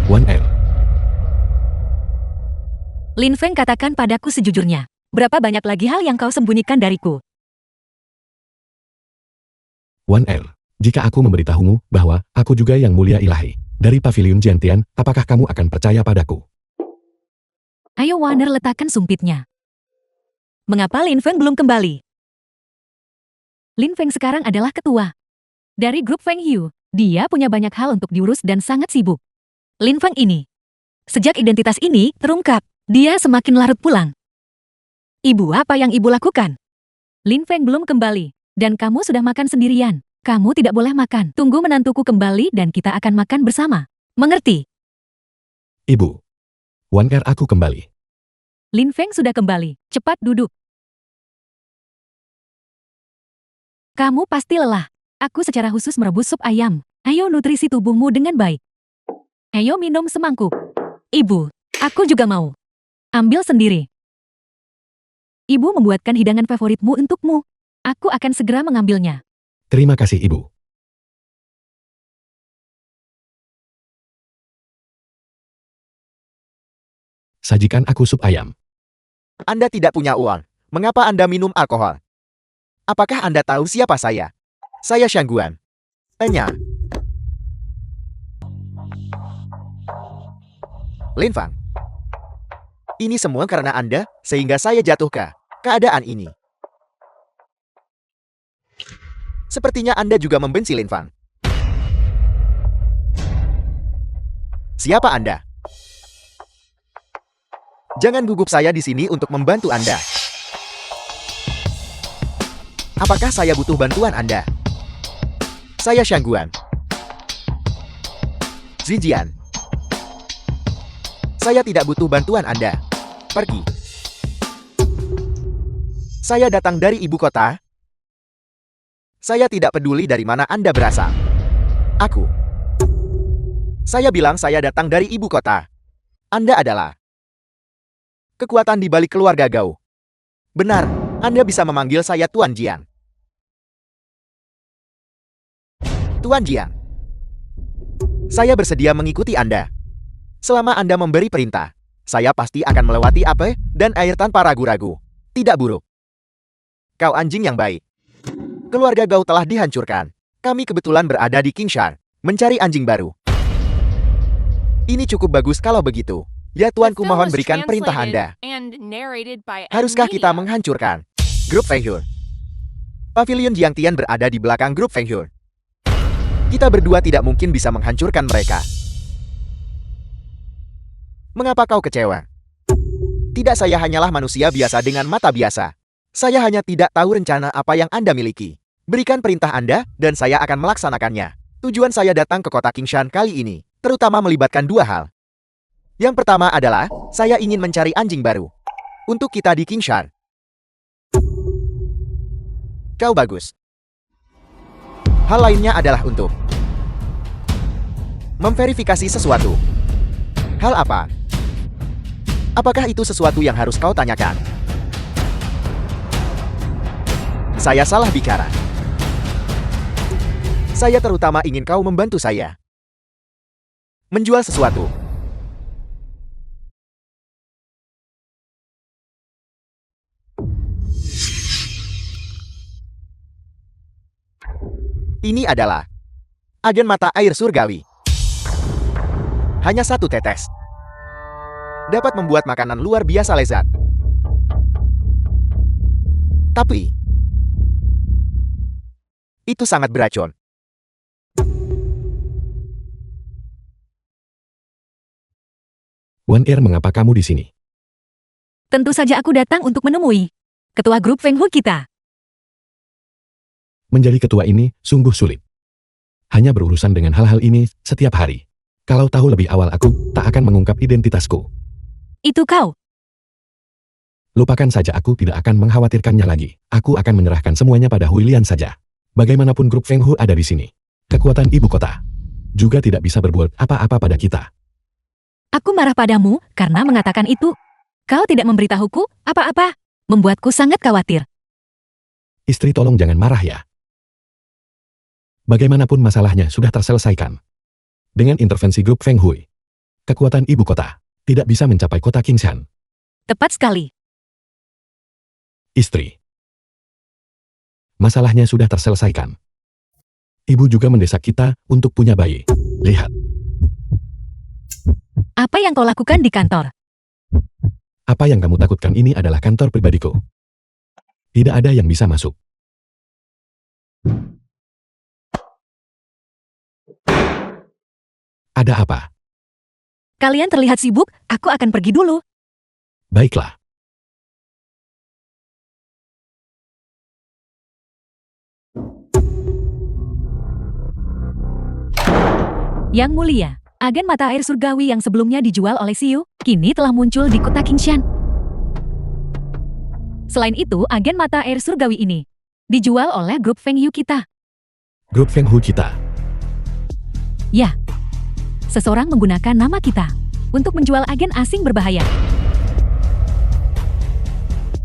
One Air. Lin Feng, katakan padaku sejujurnya. Berapa banyak lagi hal yang kau sembunyikan dariku? One Air. Jika aku memberitahumu bahwa aku juga yang mulia ilahi dari Pavilion Jiangtian, apakah kamu akan percaya padaku? Ayo Warner, letakkan sumpitnya. Mengapa Lin Feng belum kembali? Lin Feng sekarang adalah ketua dari grup Feng Yu. Dia punya banyak hal untuk diurus dan sangat sibuk. Lin Feng ini, sejak identitas ini terungkap, dia semakin larut pulang. Ibu, apa yang ibu lakukan? Lin Feng belum kembali, dan kamu sudah makan sendirian. Kamu tidak boleh makan. Tunggu menantuku kembali dan kita akan makan bersama. Mengerti? Ibu. One Air, aku kembali. Lin Feng sudah kembali. Cepat duduk. Kamu pasti lelah. Aku secara khusus merebus sup ayam. Ayo nutrisi tubuhmu dengan baik. Ayo minum semangkuk. Ibu, aku juga mau. Ambil sendiri. Ibu membuatkan hidangan favoritmu untukmu. Aku akan segera mengambilnya. Terima kasih, Ibu. Sajikan aku sup ayam. Anda tidak punya uang. Mengapa Anda minum alkohol? Apakah Anda tahu siapa saya? Saya Xiangguan. Tanya. Lin Fang. Ini semua karena Anda, sehingga saya jatuh ke keadaan ini. Sepertinya Anda juga membenci Lin Fang. Siapa Anda? Jangan gugup, saya di sini untuk membantu Anda. Apakah saya butuh bantuan Anda? Saya Xiangguan. Xinjian. Saya tidak butuh bantuan Anda. Pergi. Saya datang dari ibu kota. Saya tidak peduli dari mana Anda berasal. Aku. Saya bilang saya datang dari ibu kota. Anda adalah kekuatan di balik keluarga Gao. Benar, Anda bisa memanggil saya Tuan Jiang. Tuan Jiang. Saya bersedia mengikuti Anda. Selama Anda memberi perintah, saya pasti akan melewati api dan air tanpa ragu-ragu. Tidak buruk. Kau anjing yang baik. Keluarga Gao telah dihancurkan. Kami kebetulan berada di Qingshan, mencari anjing baru. Ini cukup bagus kalau begitu. Ya Tuanku, mohon berikan perintah Anda. Haruskah kita menghancurkan grup Feng Yu? Pavilion Jiangtian berada di belakang grup Feng Yu. Kita berdua tidak mungkin bisa menghancurkan mereka. Mengapa kau kecewa? Tidak, saya hanyalah manusia biasa dengan mata biasa. Saya hanya tidak tahu rencana apa yang Anda miliki. Berikan perintah Anda, dan saya akan melaksanakannya. Tujuan saya datang ke kota Qingshan kali ini, terutama melibatkan dua hal. Yang pertama adalah, saya ingin mencari anjing baru untuk kita di Qingshan. Kau bagus. Hal lainnya adalah untuk memverifikasi sesuatu. Hal apa? Apakah itu sesuatu yang harus kau tanyakan? Saya salah bicara. Saya terutama ingin kau membantu saya menjual sesuatu. Ini adalah agen mata air surgawi. Hanya 1 tetes dapat membuat makanan luar biasa lezat. Tapi itu sangat beracun. Wan Er, mengapa kamu di sini? Tentu saja aku datang untuk menemui ketua grup Feng Hu kita. Menjadi ketua ini sungguh sulit. Hanya berurusan dengan hal-hal ini setiap hari. Kalau tahu lebih awal aku tak akan mengungkap identitasku. Itu kau. Lupakan saja, aku tidak akan mengkhawatirkannya lagi. Aku akan menyerahkan semuanya pada Huilian saja. Bagaimanapun grup Feng Hu ada di sini. Kekuatan ibu kota juga tidak bisa berbuat apa-apa pada kita. Aku marah padamu karena mengatakan itu. Kau tidak memberitahuku apa-apa. Membuatku sangat khawatir. Istri, tolong jangan marah ya. Bagaimanapun masalahnya sudah terselesaikan. Dengan intervensi grup Feng Hui, kekuatan ibu kota tidak bisa mencapai kota Qingshan. Tepat sekali. Istri, masalahnya sudah terselesaikan. Ibu juga mendesak kita untuk punya bayi. Lihat. Apa yang kau lakukan di kantor? Apa yang kamu takutkan, ini adalah kantor pribadiku. Tidak ada yang bisa masuk. Ada apa? Kalian terlihat sibuk, aku akan pergi dulu. Baiklah. Yang mulia, agen mata air surgawi yang sebelumnya dijual oleh Xiu, kini telah muncul di kota Qingshan. Selain itu, agen mata air surgawi ini dijual oleh grup Feng Yu kita. Grup Feng Hu kita. Ya, seseorang menggunakan nama kita untuk menjual agen asing berbahaya.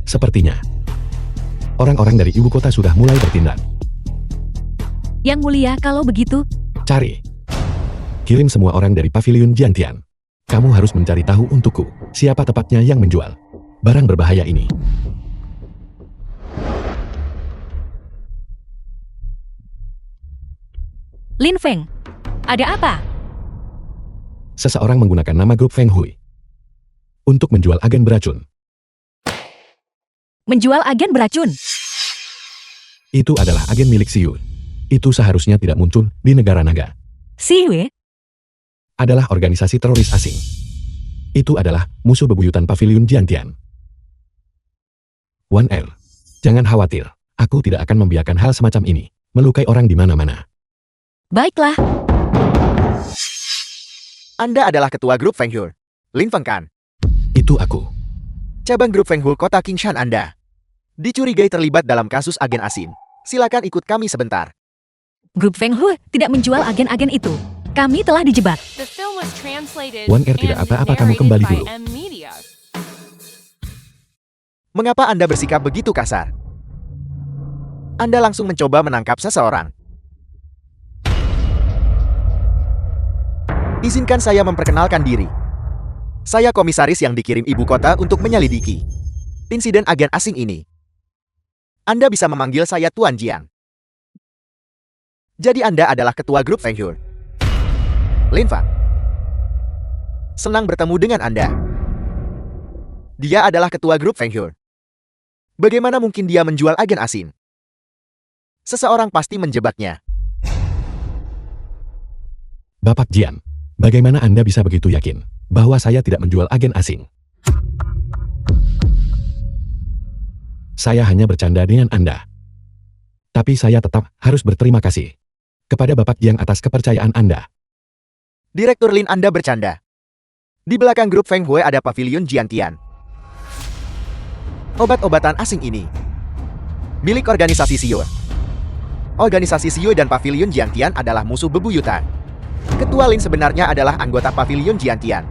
Sepertinya orang-orang dari ibu kota sudah mulai bertindak. Yang mulia, kalau begitu, Cari. Kirim semua orang dari pavilion Jiantian. Kamu harus mencari tahu untukku siapa tepatnya yang menjual barang berbahaya ini. Lin Feng, ada apa? Seseorang menggunakan nama grup Feng Hui untuk menjual agen beracun. Menjual agen beracun? Itu adalah agen milik Xiu. Itu seharusnya tidak muncul di negara naga. Xiu Adalah organisasi teroris asing. Itu adalah musuh bebuyutan pavilion Jiantian. Wan Er, jangan khawatir. Aku tidak akan membiarkan hal semacam ini melukai orang di mana-mana. Baiklah. Anda adalah ketua grup Feng Hu, Lin Feng kan? Itu aku. Cabang grup Feng Hu kota Qingshan Anda dicurigai terlibat dalam kasus agen asing. Silakan ikut kami sebentar. Grup Feng Hu tidak menjual agen-agen itu. Kami telah dijebak. The film was translated Wan Er, tidak and apa-apa, kamu narrated kembali by dulu. M Media. Mengapa Anda bersikap begitu kasar? Anda langsung mencoba menangkap seseorang. Izinkan saya memperkenalkan diri. Saya komisaris yang dikirim ibu kota untuk menyelidiki insiden agen asing ini. Anda bisa memanggil saya Tuan Jiang. Jadi Anda adalah ketua grup Feng Hu, Lin Feng. Senang bertemu dengan Anda. Dia adalah ketua grup Feng Hu. Bagaimana mungkin dia menjual agen asing? Seseorang pasti menjebaknya. Bapak Jian, bagaimana Anda bisa begitu yakin bahwa saya tidak menjual agen asing? Saya hanya bercanda dengan Anda. Tapi saya tetap harus berterima kasih kepada Bapak Jiang atas kepercayaan Anda. Direktur Lin, Anda bercanda. Di belakang grup Feng Hui ada pavilion Jiantian. Obat-obatan asing ini milik organisasi Xiu. Organisasi Xiu dan Pavilion Jiangtian adalah musuh bebuyutan. Ketua Lin sebenarnya adalah anggota Pavilion Jiangtian.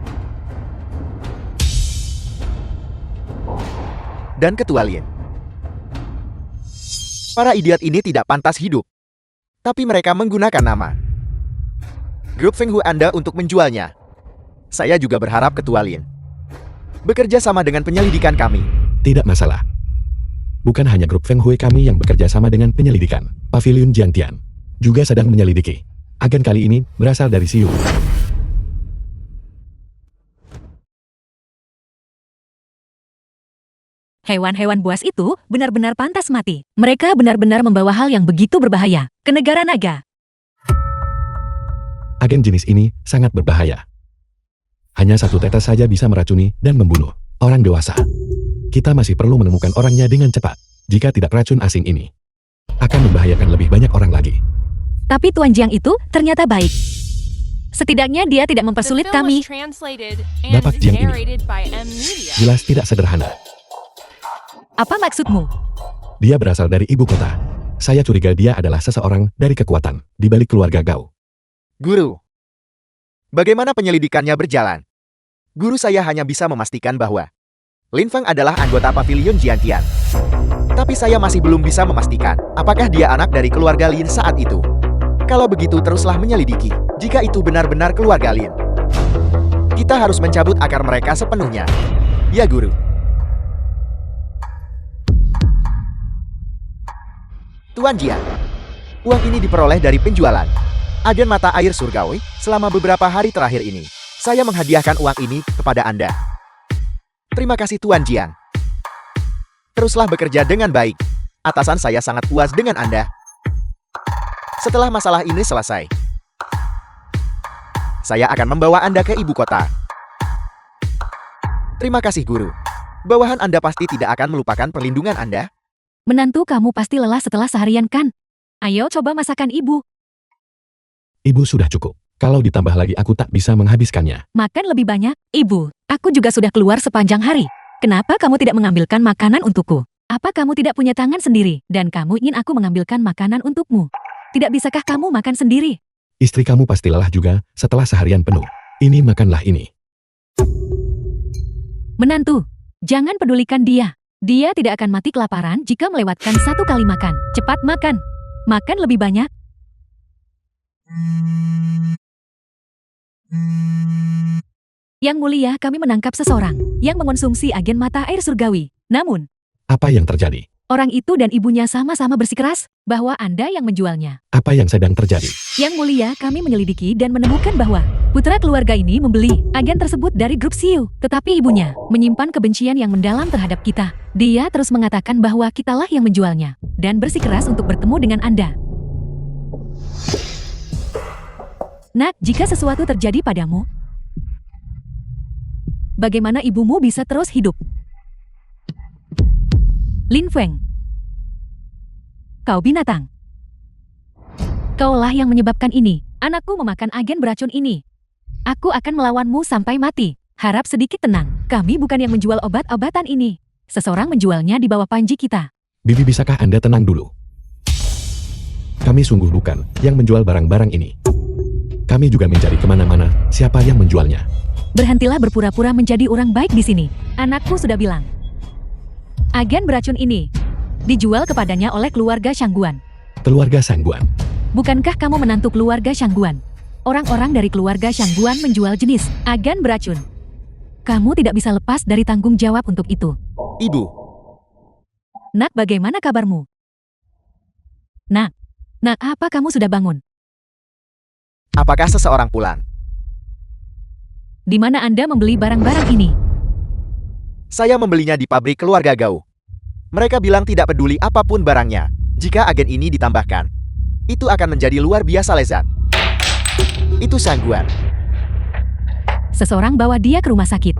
Dan Ketua Lin. Para idiot ini tidak pantas hidup. Tapi mereka menggunakan nama grup Feng Hui Anda untuk menjualnya. Saya juga berharap Ketua Lin bekerja sama dengan penyelidikan kami. Tidak masalah. Bukan hanya grup Feng Hui kami yang bekerja sama dengan penyelidikan. Pavilion Jiangtian juga sedang menyelidiki. Agen kali ini berasal dari Xiu. Hewan-hewan buas itu benar-benar pantas mati. Mereka benar-benar membawa hal yang begitu berbahaya ke negara naga. Agen jenis ini sangat berbahaya. Hanya satu tetes saja bisa meracuni dan membunuh orang dewasa. Kita masih perlu menemukan orangnya dengan cepat. Jika tidak, racun asing ini akan membahayakan lebih banyak orang lagi. Tapi Tuan Jiang itu ternyata baik. Setidaknya dia tidak The mempersulit film kami. was translated and Bapak Jiang ini narrated by M Media. jelas tidak sederhana. Apa maksudmu? Dia berasal dari ibu kota. Saya curiga dia adalah seseorang dari kekuatan di balik keluarga Gao. Guru, bagaimana penyelidikannya berjalan? Guru saya hanya bisa memastikan bahwa Lin Feng adalah anggota Pavilion Jiangtian. Tapi saya masih belum bisa memastikan apakah dia anak dari keluarga Lin saat itu. Kalau begitu teruslah menyelidiki. Jika itu benar-benar keluarga Lin, kita harus mencabut akar mereka sepenuhnya. Ya, Guru. Tuan Jiang, uang ini diperoleh dari penjualan agen mata air surgawi selama beberapa hari terakhir ini. Saya menghadiahkan uang ini kepada Anda. Terima kasih Tuan Jiang. Teruslah bekerja dengan baik. Atasan saya sangat puas dengan Anda. Setelah masalah ini selesai, saya akan membawa Anda ke ibu kota. Terima kasih, Guru. Bawahan Anda pasti tidak akan melupakan perlindungan Anda. Menantu kamu pasti lelah setelah seharian kan? Ayo coba masakan ibu. Ibu sudah cukup. Kalau ditambah lagi aku tak bisa menghabiskannya. Makan lebih banyak. Ibu, aku juga sudah keluar sepanjang hari. Kenapa kamu tidak mengambilkan makanan untukku? Apa kamu tidak punya tangan sendiri? Dan kamu ingin aku mengambilkan makanan untukmu? Tidak bisakah kamu makan sendiri? Istri kamu pasti lelah juga setelah seharian penuh. Ini makanlah ini. Menantu, jangan pedulikan dia. Dia tidak akan mati kelaparan jika melewatkan satu kali makan. Cepat makan. Makan lebih banyak. Yang mulia, kami menangkap seseorang yang mengonsumsi agen mata air surgawi. Namun, Apa yang terjadi? orang itu dan ibunya sama-sama bersikeras bahwa Anda yang menjualnya. Apa yang sedang terjadi? Yang mulia, kami menyelidiki dan menemukan bahwa putra keluarga ini membeli agen tersebut dari grup Xiu. Tetapi ibunya menyimpan kebencian yang mendalam terhadap kita. Dia terus mengatakan bahwa kitalah yang menjualnya dan bersikeras untuk bertemu dengan Anda. Nak, jika sesuatu terjadi padamu, bagaimana ibumu bisa terus hidup? Lin Feng, kau binatang. Kaulah yang menyebabkan ini. Anakku memakan agen beracun ini. Aku akan melawanmu sampai mati. Harap sedikit tenang. Kami bukan yang menjual obat-obatan ini. Seseorang menjualnya di bawah panji kita. Bibi, bisakah Anda tenang dulu? Kami sungguh bukan yang menjual barang-barang ini. Kami juga mencari kemana-mana siapa yang menjualnya. Berhentilah berpura-pura menjadi orang baik di sini. Anakku sudah bilang. Agen beracun ini dijual kepadanya oleh keluarga Shangguan. Keluarga Shangguan. Bukankah kamu menantu keluarga Shangguan? Orang-orang dari keluarga Shangguan menjual jenis agen beracun. Kamu tidak bisa lepas dari tanggung jawab untuk itu. Ibu, Nak, bagaimana kabarmu? Nak, apa kamu sudah bangun? apakah seseorang pulang? Di mana Anda membeli barang-barang ini? Saya membelinya di pabrik keluarga Gao. Mereka bilang tidak peduli apapun barangnya. Jika agen ini ditambahkan, itu akan menjadi luar biasa lezat. Itu Shangguan. Seseorang bawa dia ke rumah sakit.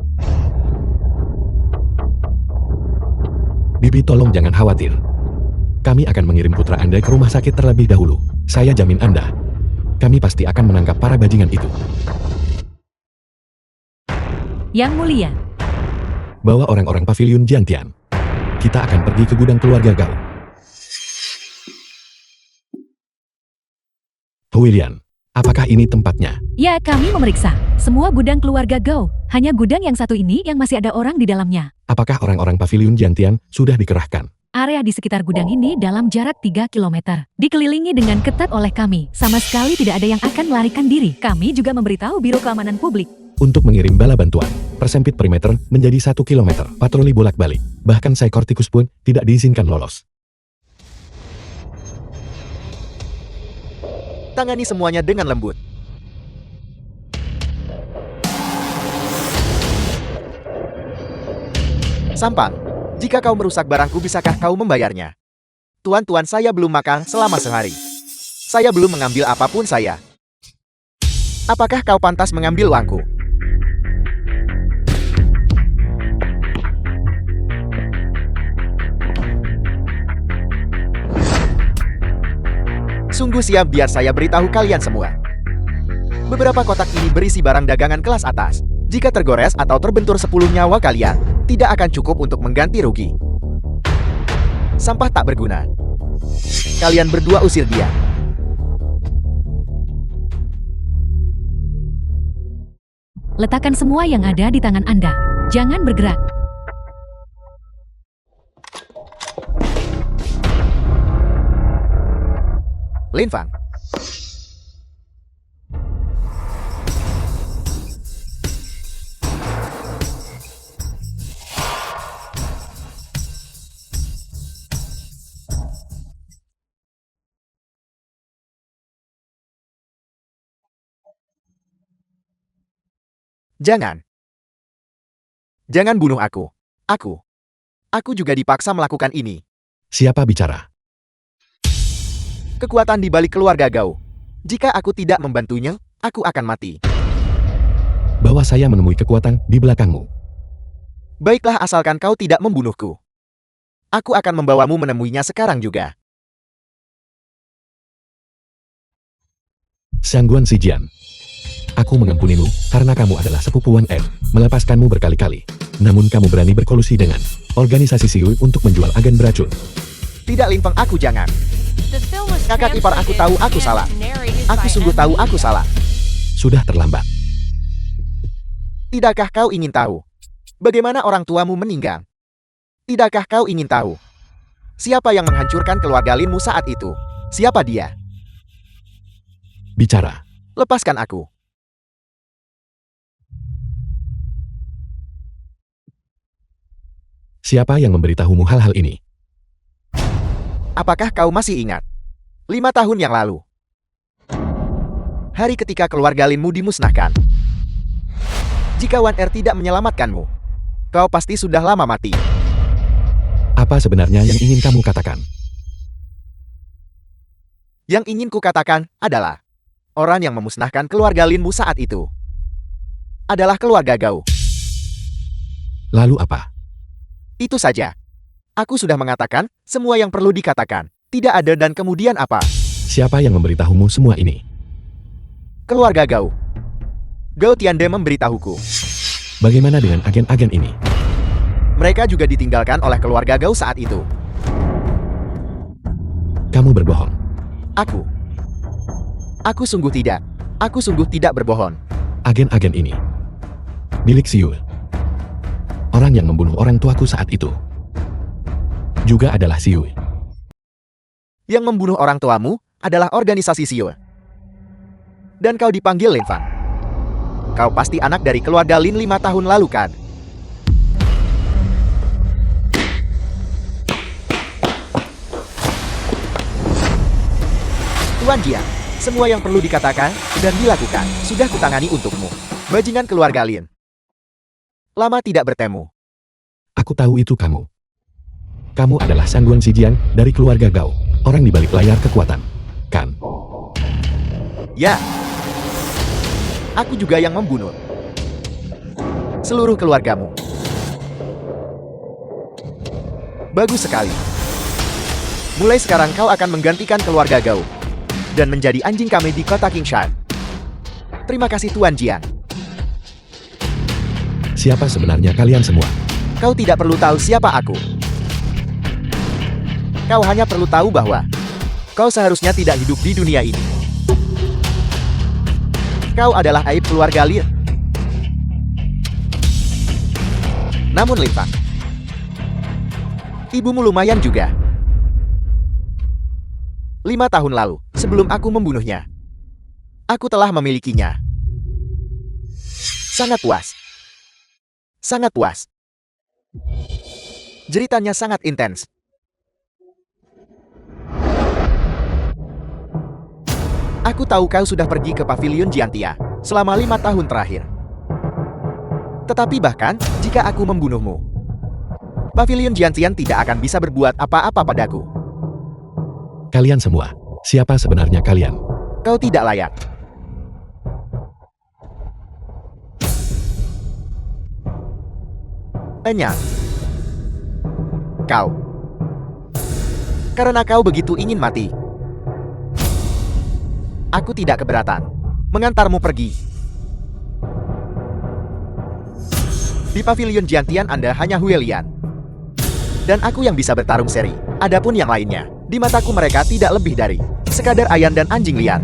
Bibi, tolong jangan khawatir. Kami akan mengirim putra Anda ke rumah sakit terlebih dahulu. Saya jamin Anda. Kami pasti akan menangkap para bajingan itu. Yang mulia, Bawa orang-orang Pavilion Jiangtian. Kita akan pergi ke gudang keluarga Gao. Huilian, apakah ini tempatnya? Ya, kami memeriksa semua gudang keluarga Gao. Hanya gudang yang satu ini yang masih ada orang di dalamnya. Apakah orang-orang pavilion Jiantian sudah dikerahkan? Area di sekitar gudang ini dalam jarak 3 km. Dikelilingi dengan ketat oleh kami. Sama sekali tidak ada yang akan melarikan diri. Kami juga memberitahu Biro Keamanan Publik. Untuk mengirim bala bantuan, persempit perimeter menjadi 1 km. Patroli bolak-balik. Bahkan seekor tikus pun tidak diizinkan lolos. Tangani semuanya dengan lembut. Sampang, jika kau merusak barangku bisakah kau membayarnya? Tuan-tuan, saya belum makan selama sehari. Saya belum mengambil apapun saya. Apakah kau pantas mengambil uangku? Sungguh siap, biar saya beritahu kalian semua. Beberapa kotak ini berisi barang dagangan kelas atas. Jika tergores atau terbentur 10 nyawa kalian, tidak akan cukup untuk mengganti rugi. Sampah tak berguna. Kalian berdua usir dia. Letakkan semua yang ada di tangan Anda. Jangan bergerak. Lin Fang. Jangan. Jangan bunuh aku. Aku juga dipaksa melakukan ini. Siapa bicara? Kekuatan di balik keluarga Gao. Jika aku tidak membantunya, aku akan mati. Bahwa saya menemui kekuatan di belakangmu. Baiklah, asalkan kau tidak membunuhku. Aku akan membawamu menemuinya sekarang juga. Sangguan Zijian. Aku mengampunimu karena kamu adalah sepupu Wan Er, melepaskanmu berkali-kali. Namun kamu berani berkolusi dengan organisasi Siui untuk menjual agen beracun. Tidak, Lin Feng, aku jangan. The film was Kakak ipar aku tahu aku translated salah. and narrated Aku by sungguh M. tahu aku Media. salah. Sudah terlambat. Tidakkah kau ingin tahu bagaimana orang tuamu meninggal? Tidakkah kau ingin tahu siapa yang menghancurkan keluarga Linmu saat itu? Siapa dia? Bicara. Lepaskan aku. Siapa yang memberitahumu hal-hal ini? Apakah kau masih ingat? 5 tahun yang lalu. Hari ketika keluarga Linmu dimusnahkan. Jika Wan Er tidak menyelamatkanmu, kau pasti sudah lama mati. Apa sebenarnya yang ingin kamu katakan? Yang ingin kukatakan adalah orang yang memusnahkan keluarga Linmu saat itu adalah keluarga Gao. Lalu apa? Itu saja. Aku sudah mengatakan semua yang perlu dikatakan. Tidak ada dan kemudian apa? Siapa yang memberitahumu semua ini? Keluarga Gao. Gao Tiande memberitahuku. Bagaimana dengan agen-agen ini? Mereka juga ditinggalkan oleh keluarga Gao saat itu. Kamu berbohong. Aku sungguh tidak. Aku sungguh tidak berbohong. Agen-agen ini milik Siul. Orang yang membunuh orang tuaku saat itu juga adalah Siul. Yang membunuh orang tuamu adalah organisasi Siul. Dan kau dipanggil Lin Fang. Kau pasti anak dari keluarga Lin 5 tahun lalu, kan? Tuan Jiang, semua yang perlu dikatakan dan dilakukan sudah kutangani untukmu. Bajingan keluarga Lin. Lama tidak bertemu. Aku tahu itu kamu. Kamu adalah Sangguan Zijian dari keluarga Gao, orang di balik layar kekuatan, kan? Ya. Aku juga yang membunuh seluruh keluargamu. Bagus sekali. Mulai sekarang kau akan menggantikan keluarga Gao dan menjadi anjing kami di kota Kingshan. Terima kasih Tuan Jiang. Siapa sebenarnya kalian semua? Kau tidak perlu tahu siapa aku. Kau hanya perlu tahu bahwa kau seharusnya tidak hidup di dunia ini. Kau adalah aib keluarga Lin. Namun Lin Fang, ibumu lumayan juga. 5 tahun lalu, sebelum aku membunuhnya, aku telah memilikinya. Sangat puas. Sangat puas. Jeritannya sangat intens. Aku tahu kau sudah pergi ke Pavilion Jiantia selama 5 tahun terakhir. Tetapi bahkan jika aku membunuhmu, Pavilion Jiantian tidak akan bisa berbuat apa-apa padaku. Kalian semua, siapa sebenarnya kalian? Kau tidak layak. Enyang. Kau. Karena kau begitu ingin mati, aku tidak keberatan mengantarmu pergi. Di Pavilion Jiantian Anda hanya Huelian. Dan aku yang bisa bertarung seri. Adapun yang lainnya, di mataku mereka tidak lebih dari sekadar ayam dan anjing liar.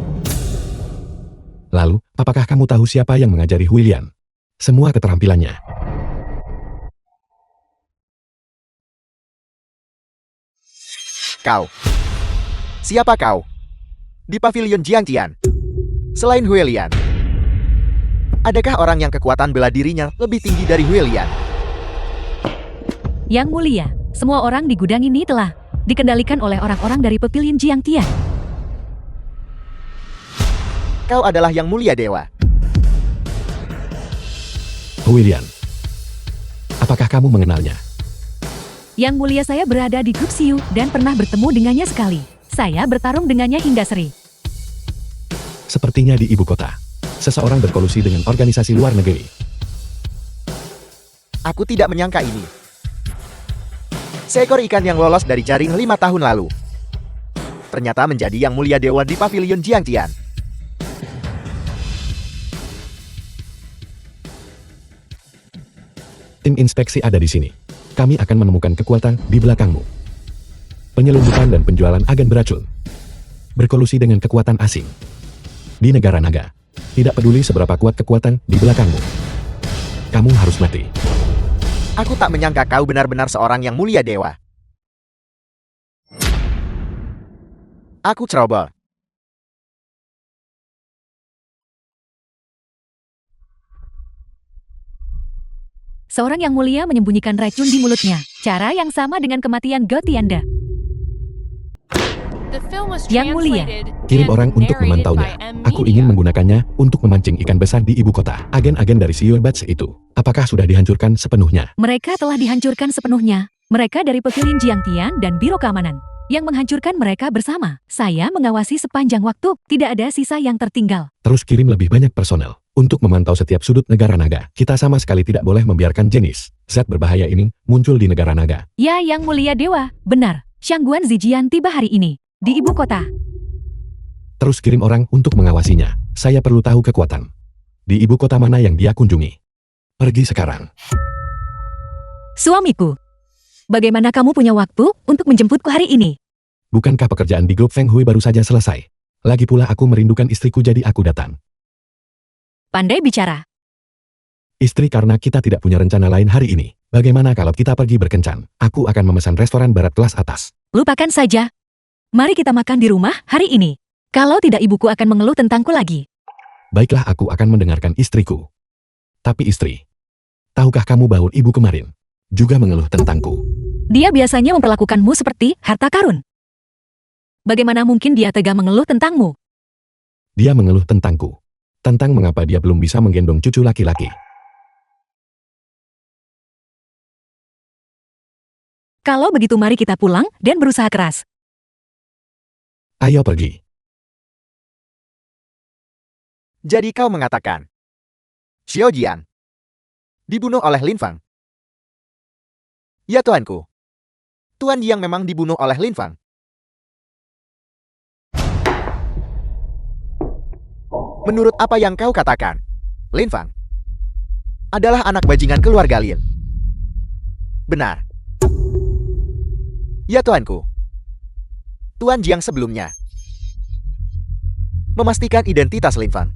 Lalu, apakah kamu tahu siapa yang mengajari Huilian? Semua keterampilannya. Kau. Siapa kau? Di Pavilion Jiantian. Selain Huelian, adakah orang yang kekuatan bela dirinya lebih tinggi dari Huelian? Yang mulia, semua orang di gudang ini telah dikendalikan oleh orang-orang dari Pavilion Jiangtian. Kau adalah yang mulia dewa. Huilian. Apakah kamu mengenalnya? Yang mulia, saya berada di grup Siu dan pernah bertemu dengannya sekali. Saya bertarung dengannya hingga seri. Sepertinya di ibu kota. Seseorang berkolusi dengan organisasi luar negeri. Aku tidak menyangka ini. Seekor ikan yang lolos dari jaring 5 tahun lalu ternyata menjadi yang mulia dewa di Pavilion Jiangtian. Tim inspeksi ada di sini. Kami akan menemukan kekuatan di belakangmu. Penyelundupan dan penjualan agen beracun. Berkolusi dengan kekuatan asing. Di negara naga. Tidak peduli seberapa kuat kekuatan di belakangmu. Kamu harus mati. Aku tak menyangka kau benar-benar seorang yang mulia dewa. Aku ceroboh. Seorang yang mulia menyembunyikan racun di mulutnya. Cara yang sama dengan kematian Gotianda. The film was Yang mulia, translated Kirim and orang untuk narrated memantaunya. by M Aku Media. ingin menggunakannya untuk memancing ikan besar di ibu kota. Agen-agen dari Siu Bats itu, apakah sudah dihancurkan sepenuhnya? Mereka telah dihancurkan sepenuhnya. Mereka dari Pavilion Jiangtian dan Biro Keamanan yang menghancurkan mereka bersama. Saya mengawasi sepanjang waktu, tidak ada sisa yang tertinggal. Terus kirim lebih banyak personel untuk memantau setiap sudut negara naga. Kita sama sekali tidak boleh membiarkan jenis zat berbahaya ini muncul di negara naga. Ya, yang mulia dewa, benar. Shangguan Zijian tiba hari ini di ibu kota. Terus kirim orang untuk mengawasinya. Saya perlu tahu kekuatan. Di ibu kota mana yang dia kunjungi. Pergi sekarang. Suamiku, bagaimana kamu punya waktu untuk menjemputku hari ini? Bukankah pekerjaan di grup Feng Hui baru saja selesai? Lagi pula aku merindukan istriku jadi aku datang. Pandai bicara. Istri, karena kita tidak punya rencana lain hari ini. Bagaimana kalau kita pergi berkencan? Aku akan memesan restoran barat kelas atas. Lupakan saja. Mari kita makan di rumah hari ini. Kalau tidak, ibuku akan mengeluh tentangku lagi. Baiklah, aku akan mendengarkan istriku. Tapi istri, tahukah kamu bahwa ibu kemarin juga mengeluh tentangku? Dia biasanya memperlakukanmu seperti harta karun. Bagaimana mungkin dia tega mengeluh tentangmu? Dia mengeluh tentangku. Tentang mengapa dia belum bisa menggendong cucu laki-laki. Kalau begitu mari kita pulang dan berusaha keras. Ayo pergi. Jadi kau mengatakan Xiao Jian dibunuh oleh Lin Fang? Ya tuanku. Tuan Yang memang dibunuh oleh Lin Fang. Menurut apa yang kau katakan, Lin Fang adalah anak bajingan keluarga Lin. Benar. Ya tuanku. Tuan Jiang sebelumnya memastikan identitas Lin Fang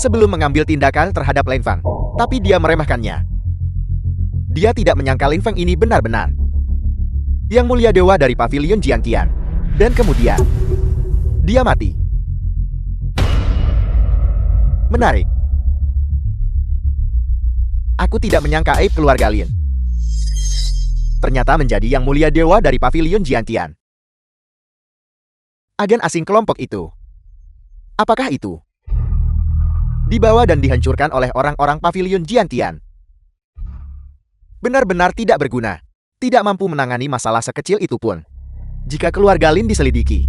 sebelum mengambil tindakan terhadap Lin Feng. Tapi dia meremehkannya. Dia tidak menyangka Lin Feng ini benar-benar Yang Mulia Dewa dari Pavilion Jiangtian. Dan kemudian, dia mati. Menarik. Aku tidak menyangka aib keluarga Lin ternyata menjadi Yang Mulia Dewa dari Pavilion Jiangtian. Agen asing kelompok itu. Apakah itu? Dibawa dan dihancurkan oleh orang-orang Pavilion Jiangtian. Benar-benar tidak berguna. Tidak mampu menangani masalah sekecil itu pun. Jika keluarga Lin diselidiki,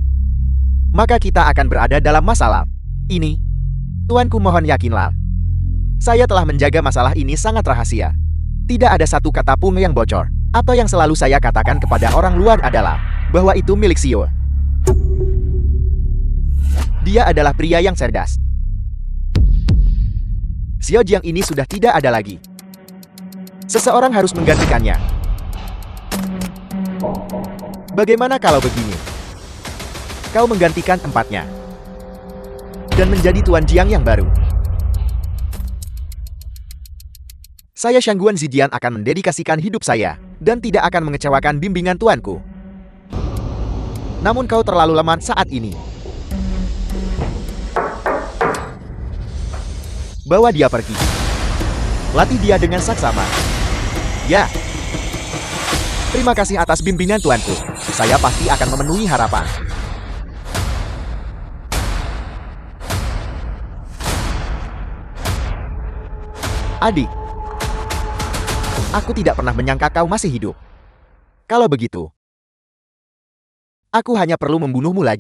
maka kita akan berada dalam masalah. Ini, tuanku mohon yakinlah. Saya telah menjaga masalah ini sangat rahasia. Tidak ada satu kata pun yang bocor. Apa yang selalu saya katakan kepada orang luar adalah bahwa itu milik Xiao. Dia adalah pria yang cerdas. Xiao Jiang ini sudah tidak ada lagi. Seseorang harus menggantikannya. Bagaimana kalau begini? Kau menggantikan tempatnya dan menjadi Tuan Jiang yang baru. Saya Shangguan Zidian akan mendedikasikan hidup saya dan tidak akan mengecewakan bimbingan tuanku. Namun kau terlalu lemah saat ini. Bawa dia pergi. Latih dia dengan saksama. Ya. Terima kasih atas bimbingan tuanku. Saya pasti akan memenuhi harapan. Adik. Aku tidak pernah menyangka kau masih hidup. Kalau begitu, aku hanya perlu membunuhmu lagi.